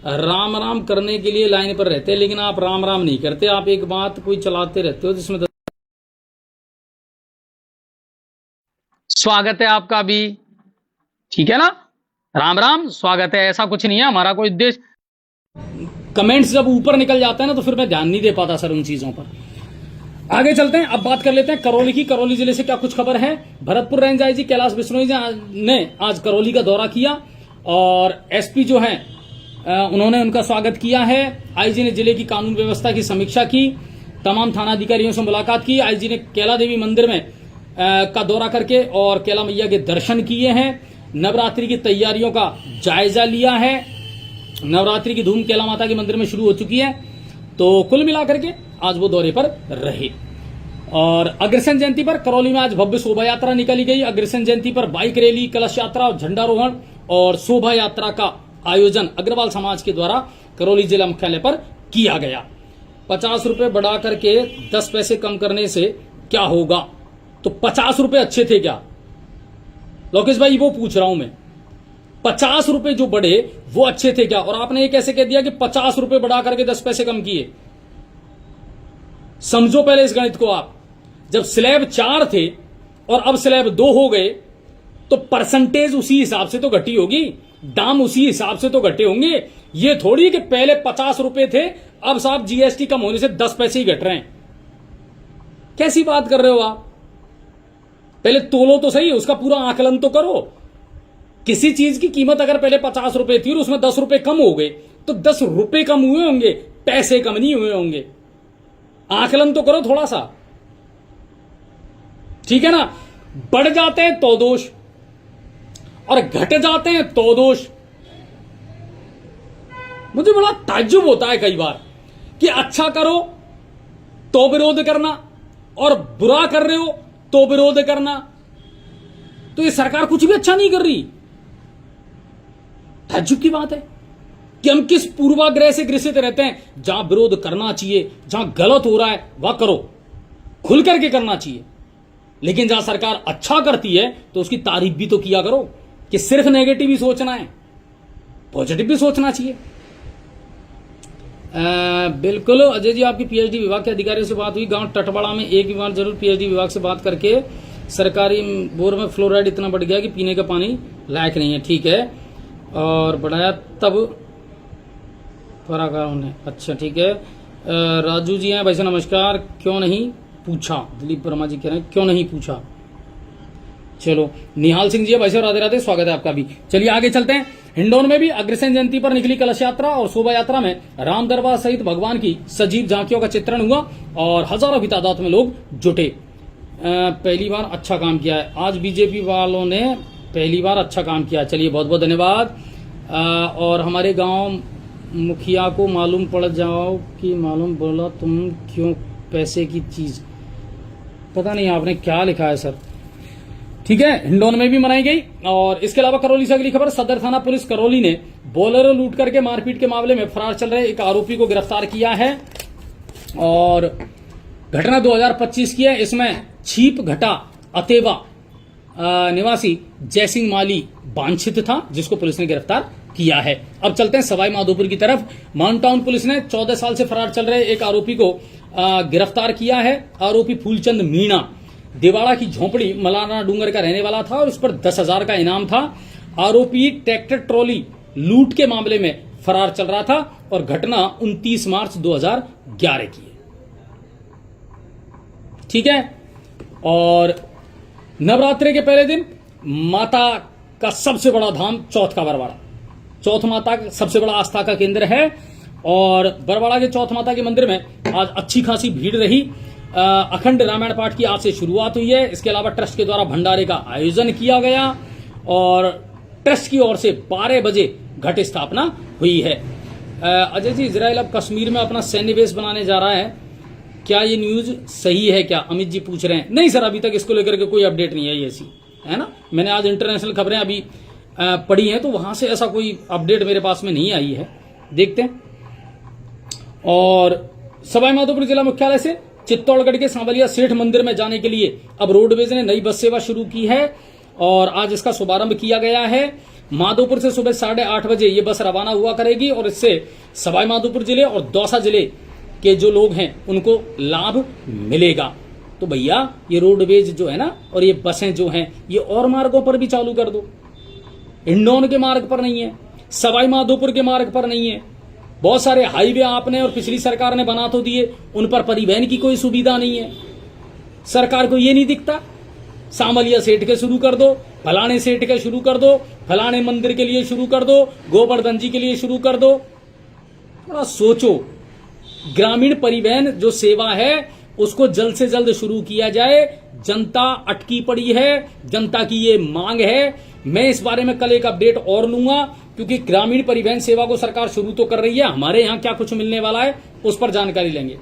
राम राम करने के लिए लाइन पर रहते हैं, लेकिन आप राम राम नहीं करते, आप एक बात कोई चलाते रहते हो जिसमें स्वागत है आपका भी, ठीक है ना, राम राम स्वागत है, ऐसा कुछ नहीं है हमारा कोई उद्देश्य। कमेंट्स जब ऊपर निकल जाते हैं ना तो फिर मैं ध्यान नहीं दे पाता सर उन चीजों पर। आगे चलते हैं, अब बात कर लेते हैं करौली की। करौली जिले से क्या कुछ खबर है। भरतपुर रेंज आईजी कैलाश बिश्नोई ने आज करौली का दौरा किया और एसपी जो है उन्होंने उनका स्वागत किया है। आईजी ने जिले की कानून व्यवस्था की समीक्षा की, तमाम थानाधिकारियों से मुलाकात की। आईजी ने कैला देवी मंदिर में का दौरा करके और कैला मैया के दर्शन किए हैं। नवरात्रि की तैयारियों का जायजा लिया है। नवरात्रि की धूम कैला माता के मंदिर में शुरू हो चुकी है। तो कुल मिलाकर के आज वो दौरे पर रहे। और अग्रसेन जयंती पर करौली में आज भव्य शोभा यात्रा निकाली गई। अग्रसेन जयंती पर बाइक रैली, कलश यात्रा, झंडारोहण और शोभा यात्रा का आयोजन अग्रवाल समाज के द्वारा करौली जिला मुख्यालय पर किया गया। 50 रुपए बढ़ा करके 10 पैसे कम करने से क्या होगा? तो 50 रुपए अच्छे थे क्या? लोकेश भाई वो पूछ रहा हूं मैं, 50 रुपए जो बढ़े वो अच्छे थे क्या? और आपने ये कैसे कह दिया कि 50 रुपए बढ़ा करके 10 पैसे कम किए? समझो पहले इस गणित को आप। जब स्लैब 4 थे और अब स्लैब 2 हो गए तो परसेंटेज उसी हिसाब से तो घटी होगी, दाम उसी हिसाब से तो घटे होंगे। ये थोड़ी कि पहले 50 रुपए थे अब साहब जीएसटी कम होने से 10 पैसे ही घट रहे हैं। कैसी बात कर रहे हो आप? पहले तोलो तो सही, उसका पूरा आकलन तो करो। किसी चीज की कीमत अगर पहले 50 रुपए थी और उसमें 10 रुपए कम हो गए तो 10 रुपए कम हुए होंगे, पैसे कम नहीं हुए होंगे। आकलन तो करो थोड़ा सा, ठीक है ना। बढ़ जाते हैं तो दोष और घट जाते हैं तो दोष। मुझे बड़ा ताज्जुब होता है कई बार कि अच्छा करो तो विरोध करना और बुरा कर रहे हो तो विरोध करना। तो ये सरकार कुछ भी अच्छा नहीं कर रही। ताज्जुब की बात है कि हम किस पूर्वाग्रह से ग्रसित रहते हैं। जहां विरोध करना चाहिए, जहां गलत हो रहा है वह करो, खुल करके करना चाहिए। लेकिन जहां सरकार अच्छा करती है तो उसकी तारीफ भी तो किया करो कि सिर्फ नेगेटिव ही सोचना है, पॉजिटिव भी सोचना चाहिए। बिल्कुल अजय जी, आपकी पीएचडी विभाग के अधिकारियों से बात हुई। गांव टटवाड़ा में एक बार जरूर पीएचडी विभाग से बात करके, सरकारी बोर में फ्लोराइड इतना बढ़ गया कि पीने का पानी लायक नहीं है। ठीक है, और बढ़ाया तब फराकार उन्हें। अच्छा ठीक है। राजू जी हैं, भाई साहब नमस्कार। क्यों नहीं पूछा? दिलीप वर्मा जी कह रहे हैं क्यों नहीं पूछा। चलो, निहाल सिंह जी भाई साहब राधे राधे, स्वागत है आपका भी। चलिए आगे चलते हैं। हिंडौन में भी अग्रसेन जयंती पर निकली कलश यात्रा और शोभा यात्रा में राम दरबार सहित भगवान की सजीव झांकियों का चित्रण हुआ और हजारों की तादाद में लोग जुटे। पहली बार अच्छा काम किया है, आज बीजेपी वालों ने पहली बार अच्छा काम किया। चलिए बहुत बहुत धन्यवाद। और हमारे गांव मुखिया को मालूम पड़ जाओ कि मालूम बोला तुम क्यों पैसे की चीज। पता नहीं आपने क्या लिखा है सर। ठीक है, हिंडौन में भी मनाई गई। और इसके अलावा करौली से अगली खबर, सदर थाना पुलिस करौली ने बोलेरो लूट करके मारपीट के मामले में फरार चल रहे एक आरोपी को गिरफ्तार किया है। और घटना 2025 की है। इसमें छीप घटा अतेवा निवासी जयसिंह माली वांछित था, जिसको पुलिस ने गिरफ्तार किया है। अब चलते हैं सवाई माधोपुर की तरफ। माउंट टाउन पुलिस ने 14 साल से फरार चल रहे एक आरोपी को गिरफ्तार किया है। आरोपी फूलचंद मीणा दिवाड़ा की झोंपड़ी मलाना डूंगर का रहने वाला था और उस पर 10,000 का इनाम था। आरोपी ट्रैक्टर ट्रॉली लूट के मामले में फरार चल रहा था और घटना 29 मार्च 2011 की है। ठीक है। और नवरात्रि के पहले दिन माता का सबसे बड़ा धाम चौथ का बरवाड़ा, चौथ माता का सबसे बड़ा आस्था का केंद्र है और बरवाड़ा के चौथ माता के मंदिर में आज अच्छी खासी भीड़ रही। अखंड रामायण पाठ की आज से शुरुआत हुई है। इसके अलावा ट्रस्ट के द्वारा भंडारे का आयोजन किया गया और ट्रस्ट की ओर से 12 बजे घट स्थापना हुई है। अजय जी, इजराइल अब कश्मीर में अपना सैन्य बेस बनाने जा रहा है, क्या ये न्यूज सही है क्या? अमित जी पूछ रहे हैं। नहीं सर, अभी तक इसको लेकर के कोई अपडेट नहीं आई ऐसी, है ना। मैंने आज इंटरनेशनल खबरें अभी पढ़ी हैं तो वहां से ऐसा कोई अपडेट मेरे पास में नहीं आई है, देखते हैं। और सवाईमाधोपुर जिला मुख्यालय से चित्तौड़गढ़ के सांवलिया सेठ मंदिर में जाने के लिए अब रोडवेज ने नई बस सेवा शुरू की है और आज इसका शुभारंभ किया गया है। माधोपुर से सुबह 8:30 बजे ये बस रवाना हुआ करेगी और इससे सवाईमाधोपुर जिले और दौसा जिले के जो लोग हैं उनको लाभ मिलेगा। तो भैया ये रोडवेज जो है ना और ये बसें जो हैं ये और मार्गों पर भी चालू कर दो। हिंडौन के मार्ग पर नहीं है, सवाईमाधोपुर के मार्ग पर नहीं है, बहुत सारे हाईवे आपने और पिछली सरकार ने बना तो दिए, उन पर परिवहन की कोई सुविधा नहीं है। सरकार को ये नहीं दिखता, सांवलिया सेठ के शुरू कर दो, फलाने सेठ के शुरू कर दो, फलाने मंदिर के लिए शुरू कर दो, गोवर्धन जी के लिए शुरू कर दो। थोड़ा सोचो, ग्रामीण परिवहन जो सेवा है उसको जल्द से जल्द शुरू किया जाए। जनता अटकी पड़ी है, जनता की ये मांग है। मैं इस बारे में कल एक अपडेट और लूंगा क्योंकि ग्रामीण परिवहन सेवा को सरकार शुरू तो कर रही है, हमारे यहां क्या कुछ मिलने वाला है उस पर जानकारी लेंगे।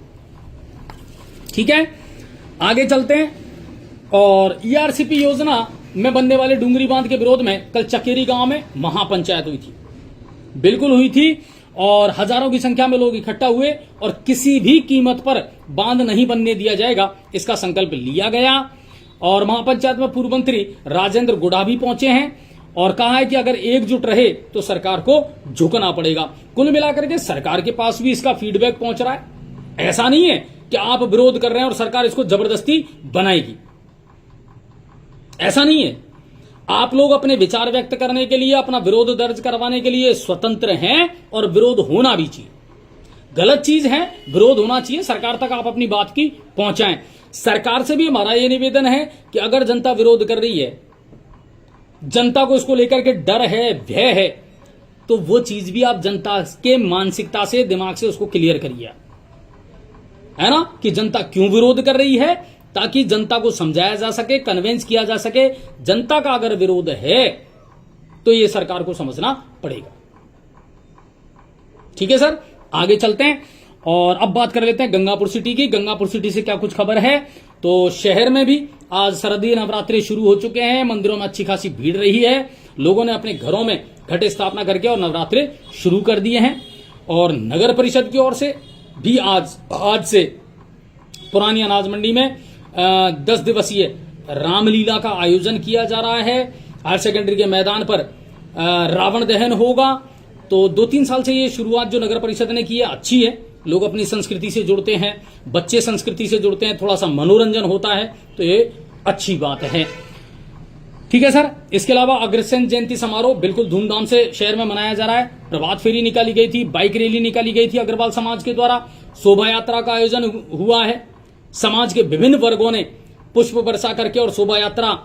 ठीक है, आगे चलते हैं। और ईआरसीपी योजना में बनने वाले डूंगरी बांध के विरोध में कल चकेरी गांव में महापंचायत हुई थी, बिल्कुल हुई थी और हजारों की संख्या में लोग इकट्ठा हुए और किसी भी कीमत पर बांध नहीं बनने दिया जाएगा इसका संकल्प लिया गया। और महापंचायत में पूर्व मंत्री राजेंद्र गुड़ा भी पहुंचे हैं और कहा है कि अगर एकजुट रहे तो सरकार को झुकना पड़ेगा। कुल मिलाकर के सरकार के पास भी इसका फीडबैक पहुंच रहा है। ऐसा नहीं है कि आप विरोध कर रहे हैं और सरकार इसको जबरदस्ती बनाएगी, ऐसा नहीं है। आप लोग अपने विचार व्यक्त करने के लिए, अपना विरोध दर्ज करवाने के लिए स्वतंत्र हैं और विरोध होना भी चाहिए। गलत चीज है, विरोध होना चाहिए। सरकार तक आप अपनी बात की पहुंचाएं। सरकार से भी हमारा यह निवेदन है कि अगर जनता विरोध कर रही है, जनता को इसको लेकर के डर है, भय है, तो वो चीज भी आप जनता के मानसिकता से, दिमाग से उसको क्लियर करिए, है ना, कि जनता क्यों विरोध कर रही है, ताकि जनता को समझाया जा सके, कन्विंस किया जा सके। जनता का अगर विरोध है तो ये सरकार को समझना पड़ेगा। ठीक है सर, आगे चलते हैं और अब बात कर लेते हैं गंगापुर सिटी की। गंगापुर सिटी से क्या कुछ खबर है? तो शहर में भी आज शारदीय नवरात्रि शुरू हो चुके हैं। मंदिरों में अच्छी खासी भीड़ रही है। लोगों ने अपने घरों में घट स्थापना करके और नवरात्रि शुरू कर दिए हैं। और नगर परिषद की ओर से भी आज से पुरानी अनाज मंडी में 10 दिवसीय रामलीला का आयोजन किया जा रहा है। हायर सेकेंडरी के मैदान पर रावण दहन होगा। तो 2-3 साल से ये शुरुआत जो नगर परिषद ने की है अच्छी है। लोग अपनी संस्कृति से जुड़ते हैं, बच्चे संस्कृति से जुड़ते हैं, थोड़ा सा मनोरंजन होता है, तो ये अच्छी बात है। ठीक है सर, इसके अलावा अग्रसेन जयंती समारोह बिल्कुल धूमधाम से शहर में मनाया जा रहा है। प्रभात फेरी निकाली गई थी, बाइक रैली निकाली गई थी अग्रवाल समाज के द्वारा, शोभा यात्रा का आयोजन हुआ है। समाज के विभिन्न वर्गों ने पुष्प वर्षा करके और शोभा यात्रा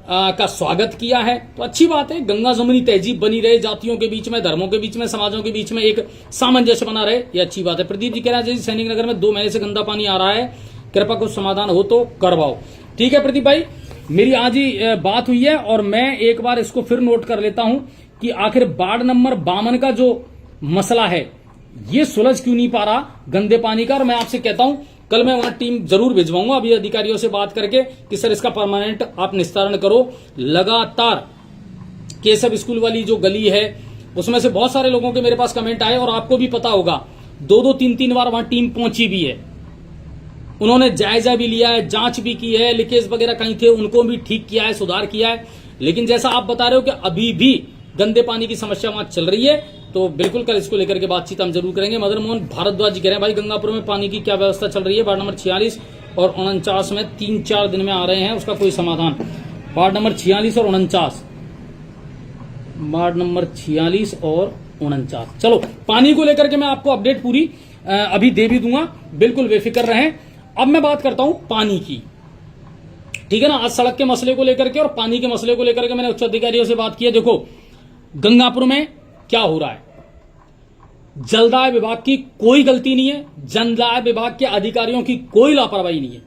का स्वागत किया है। तो अच्छी बात है, गंगा जमुनी तहजीब बनी रहे, जातियों के बीच में, धर्मों के बीच में, समाजों के बीच में एक सामंजस्य बना रहे, ये अच्छी बात है। प्रदीप जी कह रहे हैं सैनिक नगर में 2 महीने से गंदा पानी आ रहा है, कृपा कुछ समाधान हो तो करवाओ। ठीक है प्रदीप भाई, मेरी आज ही बात हुई है और मैं एक बार इसको फिर नोट कर लेता हूं कि आखिर वार्ड नंबर 52 का जो मसला है ये सुलझ क्यों नहीं पा रहा गंदे पानी का। और मैं आपसे कहता हूं कल मैं वहां टीम जरूर भिजवाऊंगा अभी अधिकारियों से बात करके कि सर इसका परमानेंट आप निस्तारण करो। लगातार केशव स्कूल वाली जो गली है उसमें से बहुत सारे लोगों के मेरे पास कमेंट आए और आपको भी पता होगा 2-2, 3-3 बार वहां टीम पहुंची भी है। उन्होंने जायजा भी लिया है, जांच भी की है, लीकेज वगैरह कहीं थे उनको भी ठीक किया है, सुधार किया है। लेकिन जैसा आप बता रहे हो कि अभी भी गंदे पानी की समस्या वहां चल रही है, तो बिल्कुल कल इसको लेकर के बातचीत हम जरूर करेंगे। मदन मोहन भारद्वाज जी कह रहे हैं भाई गंगापुर में पानी की क्या व्यवस्था चल रही है? वार्ड नंबर 46 और 49 में 3-4 दिन में आ रहे हैं, उसका कोई समाधान। वार्ड नंबर 46 और 49, वार्ड नंबर 46 और 49। चलो, पानी को लेकर के मैं आपको अपडेट पूरी अभी दे भी दूंगा, बिल्कुल बेफिक्र रहें। अब मैं बात करता हूं पानी की, ठीक है ना। आज सड़क के मसले को लेकर के और पानी के मसले को लेकर के मैंने उच्च अधिकारियों से बात की है। देखो गंगापुर में क्या हो रहा है, जलदाय विभाग की कोई गलती नहीं है, जलदाय विभाग के अधिकारियों की कोई लापरवाही नहीं है।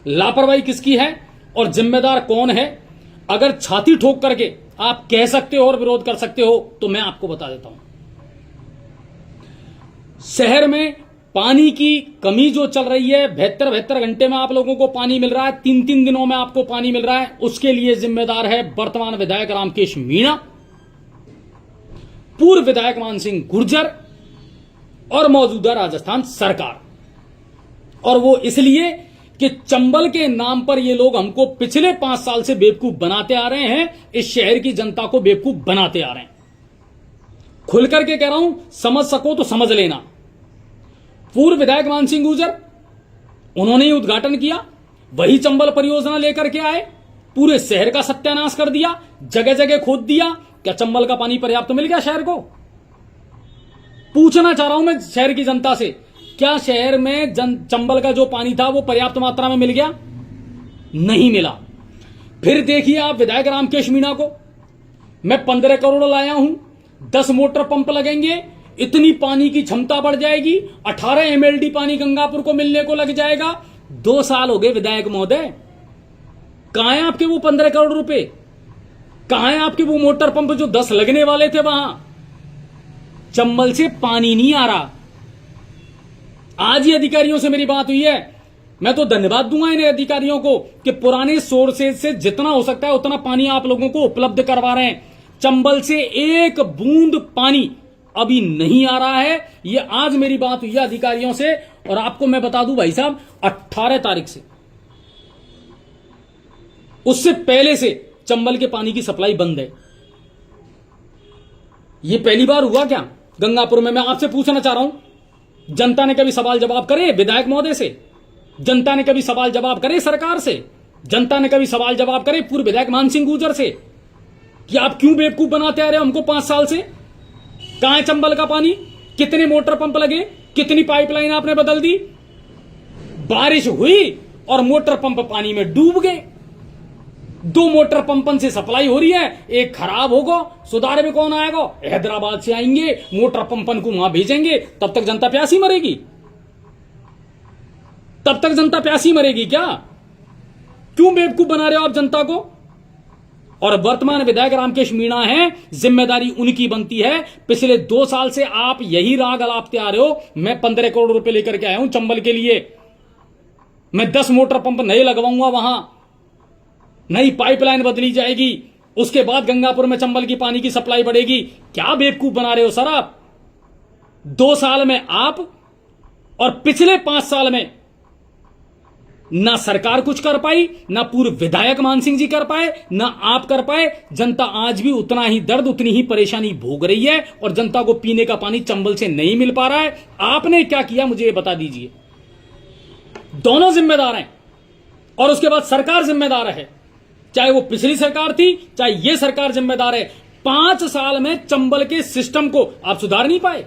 लापरवाही किसकी है और जिम्मेदार कौन है, अगर छाती ठोक करके आप कह सकते हो और विरोध कर सकते हो तो मैं आपको बता देता हूं। शहर में पानी की कमी जो चल रही है, 72 घंटे में आप लोगों को पानी मिल रहा है, 3 दिनों में आपको पानी मिल रहा है, उसके लिए जिम्मेदार है वर्तमान विधायक रामकेश मीणा, पूर्व विधायक मान सिंह गुर्जर और मौजूदा राजस्थान सरकार। और वो इसलिए कि चंबल के नाम पर ये लोग हमको पिछले 5 साल से बेवकूफ बनाते आ रहे हैं, इस शहर की जनता को बेवकूफ बनाते आ रहे हैं। खुल करके कह रहा हूं, समझ सको तो समझ लेना। पूर्व विधायक मान सिंह गुर्जर, उन्होंने ही उद्घाटन किया, वही चंबल परियोजना लेकर के आए, पूरे शहर का सत्यानाश कर दिया, जगह जगह खोद दिया। क्या चंबल का पानी पर्याप्त मिल गया शहर को? पूछना चाह रहा हूं मैं शहर की जनता से, क्या शहर में चंबल का जो पानी था वो पर्याप्त मात्रा में मिल गया? नहीं मिला। फिर देखिए आप विधायक रामकेश मीणा को, मैं 15 करोड़ लाया हूं, 10 मोटर पंप लगेंगे, इतनी पानी की क्षमता बढ़ जाएगी, 18 MLD पानी गंगापुर को मिलने को लग जाएगा। 2 साल हो गए विधायक महोदय, कहां है आपके वो 15 करोड़ रुपए? कहां है आपके वो मोटर पंप जो 10 लगने वाले थे? वहां चंबल से पानी नहीं आ रहा। आज ही अधिकारियों से मेरी बात हुई है, मैं तो धन्यवाद दूंगा इन अधिकारियों को कि पुराने सोर्सेज से जितना हो सकता है उतना पानी आप लोगों को उपलब्ध करवा रहे हैं। चंबल से एक बूंद पानी अभी नहीं आ रहा है। ये आज मेरी बात हुई है अधिकारियों से। और आपको मैं बता दूं भाई साहब, 18 तारीख से, उससे पहले से चंबल के पानी की सप्लाई बंद है। ये पहली बार हुआ क्या गंगापुर में? मैं आपसे पूछना चाह रहा हूं, जनता ने कभी सवाल जवाब करे विधायक महोदय से? जनता ने कभी सवाल जवाब करे सरकार से? जनता ने कभी सवाल जवाब करे पूर्व विधायक मान सिंह गुर्जर से कि आप क्यों बेवकूफ बनाते आ रहे हो हमको 5 साल से? कहां है चंबल का पानी? कितने मोटर पंप लगे? कितनी पाइपलाइन आपने बदल दी? बारिश हुई और मोटर पंप पानी में डूब गए। 2 मोटर पंपन से सप्लाई हो रही है, एक खराब होगा, सुधार में कौन आएगा? हैदराबाद से आएंगे, मोटर पंपन को वहां भेजेंगे, तब तक जनता प्यासी मरेगी। तब तक जनता प्यासी मरेगी क्या? क्यों बेवकूफ बना रहे हो आप जनता को? और वर्तमान विधायक रामकेश मीणा है, जिम्मेदारी उनकी बनती है। पिछले 2 साल से आप यही राग अलापते आ रहे हो। मैं 15 करोड़ रुपए लेकर के आया हूं चंबल के लिए, मैं 10 मोटर पंप नए लगवाऊंगा, वहां नई पाइपलाइन बदली जाएगी, उसके बाद गंगापुर में चंबल की पानी की सप्लाई बढ़ेगी। क्या बेवकूफ बना रहे हो सर आप? 2 साल में आप और पिछले 5 साल में ना सरकार कुछ कर पाई, ना पूर्व विधायक मान सिंह जी कर पाए, ना आप कर पाए। जनता आज भी उतना ही दर्द, उतनी ही परेशानी भोग रही है और जनता को पीने का पानी चंबल से नहीं मिल पा रहा है। आपने क्या किया मुझे ये बता दीजिए। दोनों जिम्मेदार हैं और उसके बाद सरकार जिम्मेदार है, चाहे वो पिछली सरकार थी चाहे ये सरकार जिम्मेदार है। 5 साल में चंबल के सिस्टम को आप सुधार नहीं पाए।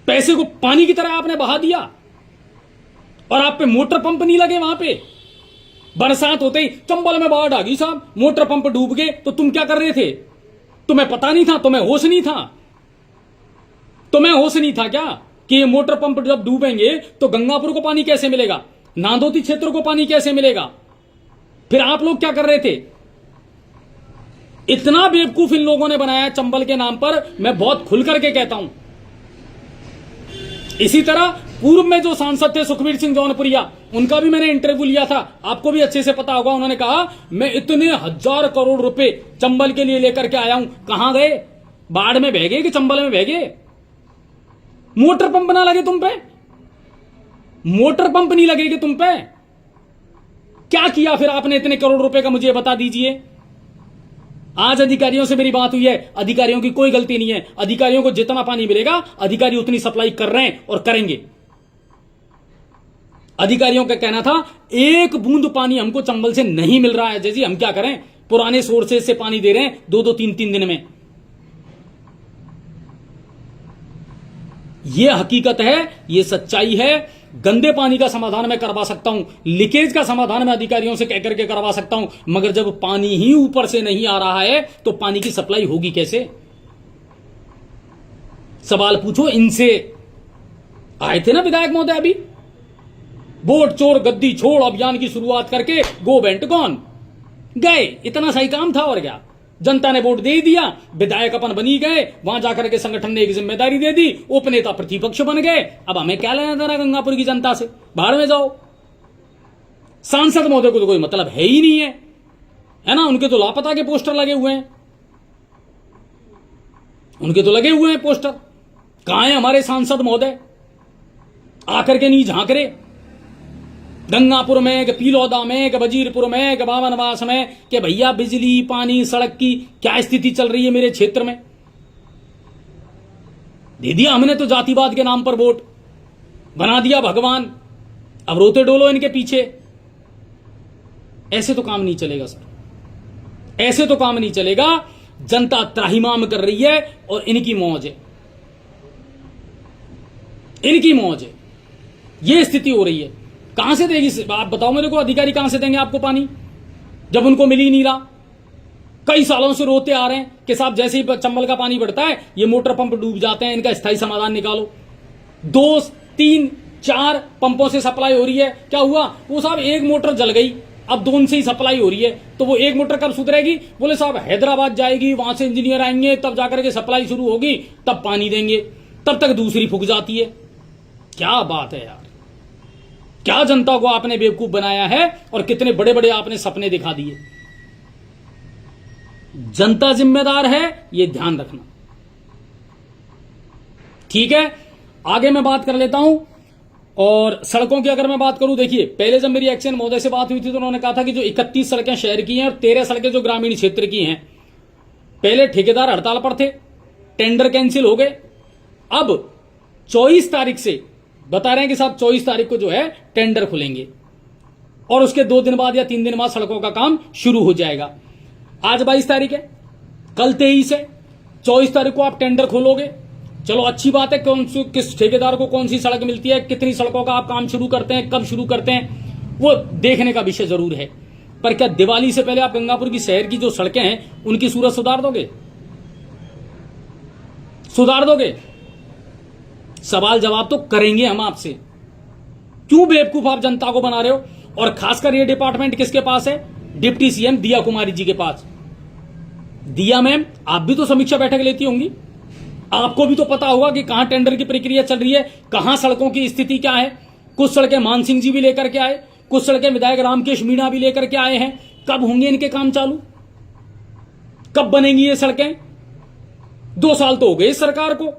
पैसे को पानी की तरह आपने बहा दिया और आप पे मोटर पंप नहीं लगे। वहां पे बरसात होते ही चंबल में बाढ़ आ गई साहब, मोटर पंप डूब गए, तो तुम क्या कर रहे थे? तुम्हें पता नहीं था? तुम्हें होश नहीं था? तुम्हें होश नहीं था क्या कि ये मोटर पंप जब डूबेंगे तो गंगापुर को पानी कैसे मिलेगा, नांदोती क्षेत्र को पानी कैसे मिलेगा? फिर आप लोग क्या कर रहे थे? इतना बेवकूफ इन लोगों ने बनाया चंबल के नाम पर, मैं बहुत खुल करके कहता हूं। इसी तरह पूर्व में जो सांसद थे सुखबीर सिंह जौनपुरिया, उनका भी मैंने इंटरव्यू लिया था, आपको भी अच्छे से पता होगा। उन्होंने कहा मैं इतने 1000 करोड़ रुपए चंबल के लिए लेकर के आया हूं। कहां गए? बाढ़ में बह गए कि चंबल में बह गए? मोटर पंप ना लगे तुम पे? मोटर पंप नहीं लगेगी तुम पे? क्या किया फिर आपने इतने करोड़ रुपए का, मुझे बता दीजिए। आज अधिकारियों से मेरी बात हुई है, अधिकारियों की कोई गलती नहीं है। अधिकारियों को जितना पानी मिलेगा अधिकारी उतनी सप्लाई कर रहे हैं और करेंगे। अधिकारियों का कहना था एक बूंद पानी हमको चंबल से नहीं मिल रहा है। जैसे हम क्या करें, पुराने सोर्सेज से पानी दे रहे हैं 2-2 3-3 दिन में। यह हकीकत है, यह सच्चाई है। गंदे पानी का समाधान मैं करवा सकता हूं, लीकेज का समाधान मैं अधिकारियों से कहकर के करवा सकता हूं, मगर जब पानी ही ऊपर से नहीं आ रहा है तो पानी की सप्लाई होगी कैसे? सवाल पूछो इनसे। आए थे ना विधायक महोदय अभी, वोट चोर गद्दी छोड़ अभियान की शुरुआत करके गो वेंट गॉन, गए। इतना सही काम था और क्या। जनता ने वोट दे ही दिया, विधायक अपन बनी गए, वहां जाकर के संगठन ने एक जिम्मेदारी दे दी, उपनेता प्रतिपक्ष बन गए। अब हमें क्या लेना देना गंगापुर की जनता से, बाहर में जाओ। सांसद महोदय को तो कोई मतलब है ही नहीं है ना। उनके तो लापता के पोस्टर लगे हुए हैं, उनके तो लगे हुए हैं पोस्टर। कहां है हमारे सांसद महोदय? आकर के नहीं झांक रहे। गंगापुर में, कि पीलौदा में, कि वजीरपुर में, कि बावनवास में, कि भैया बिजली पानी सड़क की क्या स्थिति चल रही है मेरे क्षेत्र में। दे दिया हमने तो जातिवाद के नाम पर वोट, बना दिया भगवान, अब रोते डोलो इनके पीछे। ऐसे तो काम नहीं चलेगा सर, ऐसे तो काम नहीं चलेगा। जनता त्राहिमाम कर रही है और इनकी मौज है, इनकी मौज है। यह स्थिति हो रही है। कहां से देगी आप बताओ मेरे को, अधिकारी कहां से देंगे आपको पानी जब उनको मिल ही नहीं रहा? कई सालों से रोते आ रहे हैं कि साहब जैसे ही चंबल का पानी बढ़ता है ये मोटर पंप डूब जाते हैं, इनका स्थायी समाधान निकालो। 2, 3, 4 पंपों से सप्लाई हो रही है। क्या हुआ? वो साहब एक मोटर जल गई, अब 2 से ही सप्लाई हो रही है, तो वो एक मोटर कब सुधरेगी? बोले साहब हैदराबाद जाएगी, वहां से इंजीनियर आएंगे, तब जाकर के सप्लाई शुरू होगी, तब पानी देंगे, तब तक दूसरी फूक जाती है। क्या बात है यार, क्या जनता को आपने बेवकूफ बनाया है और कितने बड़े बड़े आपने सपने दिखा दिए। जनता जिम्मेदार है, यह ध्यान रखना, ठीक है। आगे मैं बात कर लेता हूं। और सड़कों की अगर मैं बात करूं, देखिए पहले जब मेरी एक्शन महोदय से बात हुई थी तो उन्होंने कहा था कि जो 31 सड़कें शहर की हैं और 13 सड़कें जो ग्रामीण क्षेत्र की हैं, पहले ठेकेदार हड़ताल पर थे, टेंडर कैंसिल हो गए। अब 24 तारीख से बता रहे हैं कि साहब 24 तारीख को जो है टेंडर खुलेंगे और उसके 2 दिन बाद या 3 दिन बाद सड़कों का काम शुरू हो जाएगा। आज 22 तारीख है, कल 23 है, 24 तारीख को आप टेंडर खोलोगे। चलो अच्छी बात है, कौन सी किस ठेकेदार को कौन सी सड़क मिलती है, कितनी सड़कों का आप काम शुरू करते हैं, कब शुरू करते हैं, वो देखने का विषय जरूर है। पर क्या दिवाली से पहले आप गंगापुर की शहर की जो सड़कें हैं उनकी सूरत सुधार दोगे? सुधार दोगे? सवाल जवाब तो करेंगे हम आपसे। क्यों बेवकूफ आप जनता को बना रहे हो? और खासकर ये डिपार्टमेंट किसके पास है? डिप्टी सीएम दिया कुमारी जी के पास। दिया मैम, आप भी तो समीक्षा बैठक लेती होंगी, आपको भी तो पता होगा कि कहां टेंडर की प्रक्रिया चल रही है, कहां सड़कों की स्थिति क्या है। कुछ सड़कें मान सिंह जी भी लेकर के आए, कुछ सड़कें विधायक रामकेश मीणा भी लेकर के आए हैं। कब होंगे इनके काम चालू? कब बनेंगी ये सड़कें? 2 साल तो हो गए इस सरकार को,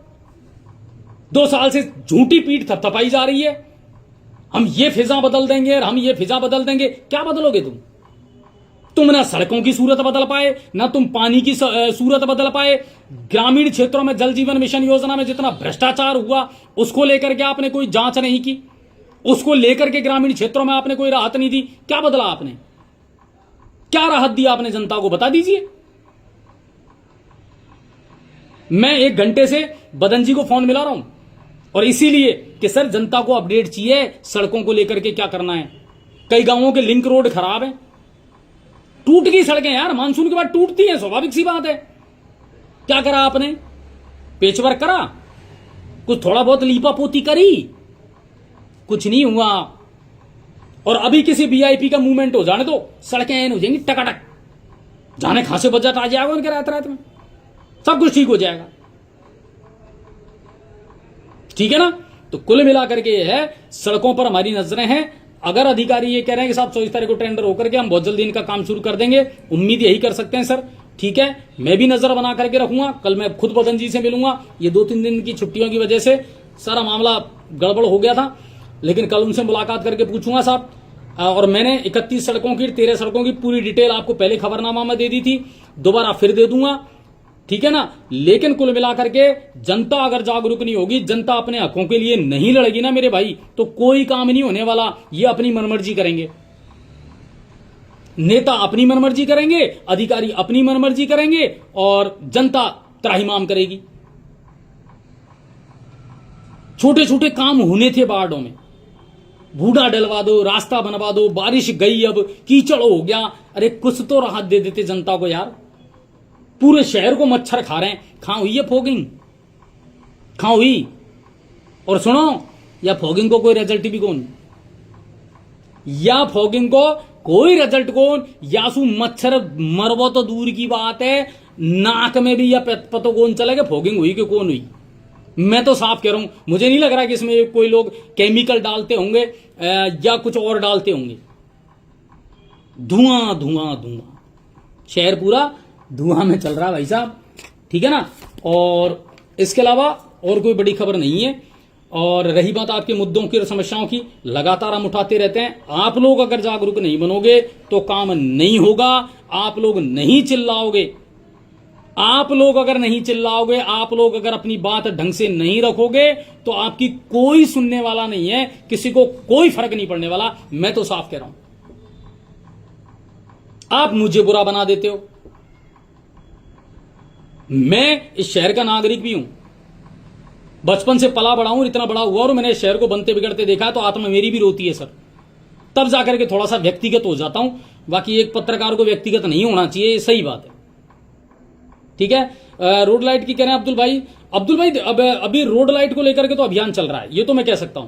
2 साल से झूठी पीठ थपथपाई जा रही है। हम ये फिजा बदल देंगे और हम ये फिजा बदल देंगे। क्या बदलोगे तुम ना सड़कों की सूरत बदल पाए, ना तुम पानी की सूरत बदल पाए। ग्रामीण क्षेत्रों में जल जीवन मिशन योजना में जितना भ्रष्टाचार हुआ उसको लेकर के आपने कोई जांच नहीं की, उसको लेकर के ग्रामीण क्षेत्रों में आपने कोई राहत नहीं दी। क्या बदला आपने? क्या राहत दी आपने जनता को? बता दीजिए। मैं 1 घंटे से बदन जी को फोन मिला रहा हूं और इसीलिए कि सर जनता को अपडेट चाहिए, सड़कों को लेकर के क्या करना है। कई गांवों के लिंक रोड खराब है, टूट गई सड़कें यार, मानसून के बाद टूटती हैं, स्वाभाविक सी बात है। क्या करा आपने? पेचवर्क करा, कुछ थोड़ा बहुत लीपा पोती करी, कुछ नहीं हुआ। और अभी किसी वीआईपी का मूवमेंट हो जाने दो, सड़कें एन हो जाएंगी टकाटक, जाने खासे बजट आ जाएगा उनके रात रात में, सब कुछ ठीक हो जाएगा। ठीक है ना? तो कुल मिलाकर के ये है, सड़कों पर हमारी नजरें हैं। अगर अधिकारी ये कह रहे हैं कि साहब 24 तारीख को टेंडर होकर के हम बहुत जल्दी इनका काम शुरू कर देंगे, उम्मीद यही कर सकते हैं सर। ठीक है, मैं भी नजर बना करके रखूंगा। कल मैं खुद बदन जी से मिलूंगा। ये 2-3 दिन की छुट्टियों की वजह से सारा मामला गड़बड़ हो गया था, लेकिन कल उनसे मुलाकात करके पूछूंगा साहब। और मैंने 31 सड़कों की, 13 सड़कों की पूरी डिटेल आपको पहले खबरनामा में दे दी थी, दोबारा फिर दे दूंगा। ठीक है ना। लेकिन कुल मिलाकर के जनता अगर जागरूक नहीं होगी, जनता अपने हकों के लिए नहीं लड़ेगी ना मेरे भाई, तो कोई काम नहीं होने वाला। ये अपनी मनमर्जी करेंगे, नेता अपनी मनमर्जी करेंगे, अधिकारी अपनी मनमर्जी करेंगे और जनता त्राहिमाम करेगी। छोटे छोटे काम होने थे वार्डों में, बूढ़ा डलवा दो, रास्ता बनवा दो, बारिश गई अब कीचड़ हो गया, अरे कुछ तो राहत दे देते जनता को यार। पूरे शहर को मच्छर खा रहे हैं, कहां हुई है फॉगिंग, कहां हुई? और सुनो, या फॉगिंग को कोई रिजल्ट भी कौन, या फॉगिंग को कोई रिजल्ट कौन, या सु मच्छर मरबो तो दूर की बात है, नाक में भी या पतो कौन चलेगा फॉगिंग हुई कि कौन हुई। मैं तो साफ कह रहा हूं, मुझे नहीं लग रहा कि इसमें कोई लोग केमिकल डालते होंगे या कुछ और डालते होंगे। धुआं धुआं धुआं, शहर पूरा धुआं में चल रहा है भाई साहब, ठीक है ना। और इसके अलावा और कोई बड़ी खबर नहीं है। और रही बात आपके मुद्दों की और समस्याओं की, लगातार हम उठाते रहते हैं। आप लोग अगर जागरूक नहीं बनोगे तो काम नहीं होगा। आप लोग नहीं चिल्लाओगे, आप लोग अगर नहीं चिल्लाओगे, आप लोग अगर अपनी बात ढंग से नहीं रखोगे तो आपकी कोई सुनने वाला नहीं है, किसी को कोई फर्क नहीं पड़ने वाला। मैं तो साफ कह रहा हूं, आप मुझे बुरा बना देते हो। मैं इस शहर का नागरिक भी हूं, बचपन से पला बड़ा हूं, इतना बड़ा हुआ और मैंने इस शहर को बनते बिगड़ते देखा, तो आत्मा मेरी भी रोती है सर। तब जाकर के थोड़ा सा व्यक्तिगत हो जाता हूं, बाकी एक पत्रकार को व्यक्तिगत नहीं होना चाहिए, ये सही बात है, ठीक है। रोड लाइट की कह रहे हैं अब्दुल भाई। अब्दुल भाई अब अभी रोड लाइट को लेकर के तो अभियान चल रहा है, ये तो मैं कह सकता हूं।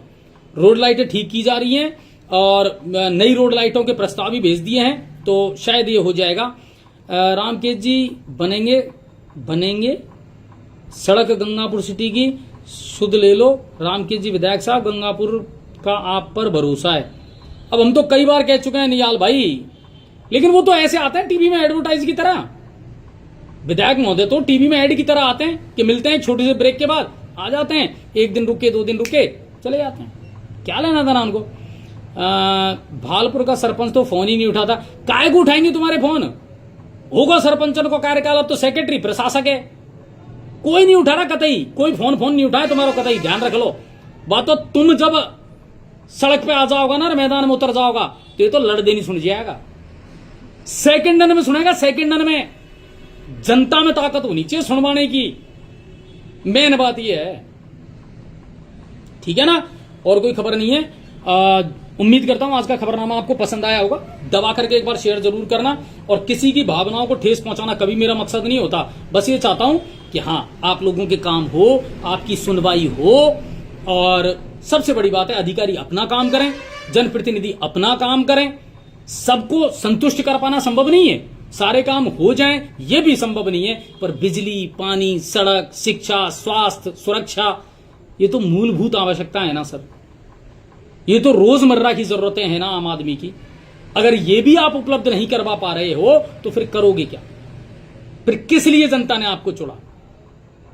रोड लाइटें ठीक की जा रही हैं और नई रोड लाइटों के प्रस्ताव भी भेज दिए हैं, तो शायद ये हो जाएगा। रामकेश जी बनेंगे सड़क गंगापुर सिटी की, शुद्ध ले लो। रामकेश जी विधायक साहब, गंगापुर का आप पर भरोसा है। अब हम तो कई बार कह चुके हैं नियाल भाई, लेकिन वो तो ऐसे आते हैं टीवी में एडवर्टाइज की तरह। विधायक महोदय तो टीवी में ऐड की तरह आते हैं कि मिलते हैं छोटे से ब्रेक के बाद, आ जाते हैं, एक दिन रुके 2 दिन रुके चले जाते हैं। क्या लेना था ना उनको। भालपुर का सरपंच तो फोन ही नहीं उठाता। काय को उठाएंगे तुम्हारे फोन, होगा सरपंचन को कार्यकाल, अब तो सेक्रेटरी प्रशासक है, कोई नहीं उठा रहा कतई, कोई फोन नहीं उठाए तुम्हारा कतई, ध्यान रख लो। बात तो तुम जब सड़क पे आ जाओगा ना, मैदान में उतर जाओगा, तो ये तो लड़ देनी सुन जाएगा, सेकंडन में सुनेगा, सेकंडन में। जनता में ताकत होनी चाहिए सुनवाने की, मेन बात यह है, ठीक है ना। और कोई खबर नहीं है। उम्मीद करता हूं आज का खबरनामा आपको पसंद आया होगा। दबा करके एक बार शेयर जरूर करना, और किसी की भावनाओं को ठेस पहुंचाना कभी मेरा मकसद नहीं होता। बस ये चाहता हूं कि हाँ, आप लोगों के काम हो, आपकी सुनवाई हो, और सबसे बड़ी बात है अधिकारी अपना काम करें, जनप्रतिनिधि अपना काम करें। सबको संतुष्ट कर पाना संभव नहीं है, सारे काम हो जाएं ये भी संभव नहीं है, पर बिजली, पानी, सड़क, शिक्षा, स्वास्थ्य, सुरक्षा, ये तो मूलभूत आवश्यकता है ना सर, ये तो रोजमर्रा की जरूरतें हैं ना आम आदमी की। अगर ये भी आप उपलब्ध नहीं करवा पा रहे हो तो फिर करोगे क्या, फिर किस लिए जनता ने आपको चुना,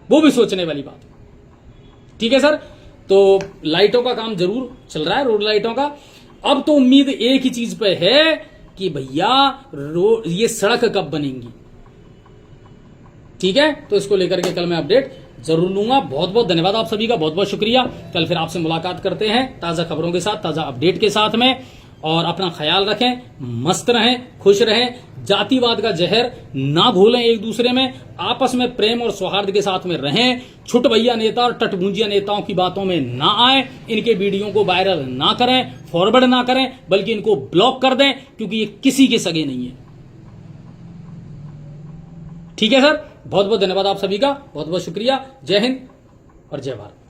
वो भी सोचने वाली बात है, ठीक है सर। तो लाइटों का काम जरूर चल रहा है, रोड लाइटों का। अब तो उम्मीद एक ही चीज पे है कि भैया ये सड़क कब बनेंगी, ठीक है। तो इसको लेकर के कल मैं अपडेट जरूर लूंगा। बहुत बहुत धन्यवाद आप सभी का, बहुत बहुत शुक्रिया। कल फिर आपसे मुलाकात करते हैं ताजा खबरों के साथ, ताजा अपडेट के साथ में। और अपना ख्याल रखें, मस्त रहें, खुश रहें, जातिवाद का जहर ना घोलें एक दूसरे में, आपस में प्रेम और सौहार्द के साथ में रहें। छुट भैया नेता और टटभुंजिया नेताओं की बातों में ना आए, इनके वीडियो को वायरल ना करें, फॉरवर्ड ना करें, बल्कि इनको ब्लॉक कर दें, क्योंकि ये किसी के सगे नहीं है, ठीक है सर। बहुत बहुत धन्यवाद आप सभी का, बहुत बहुत शुक्रिया। जय हिंद और जय भारत।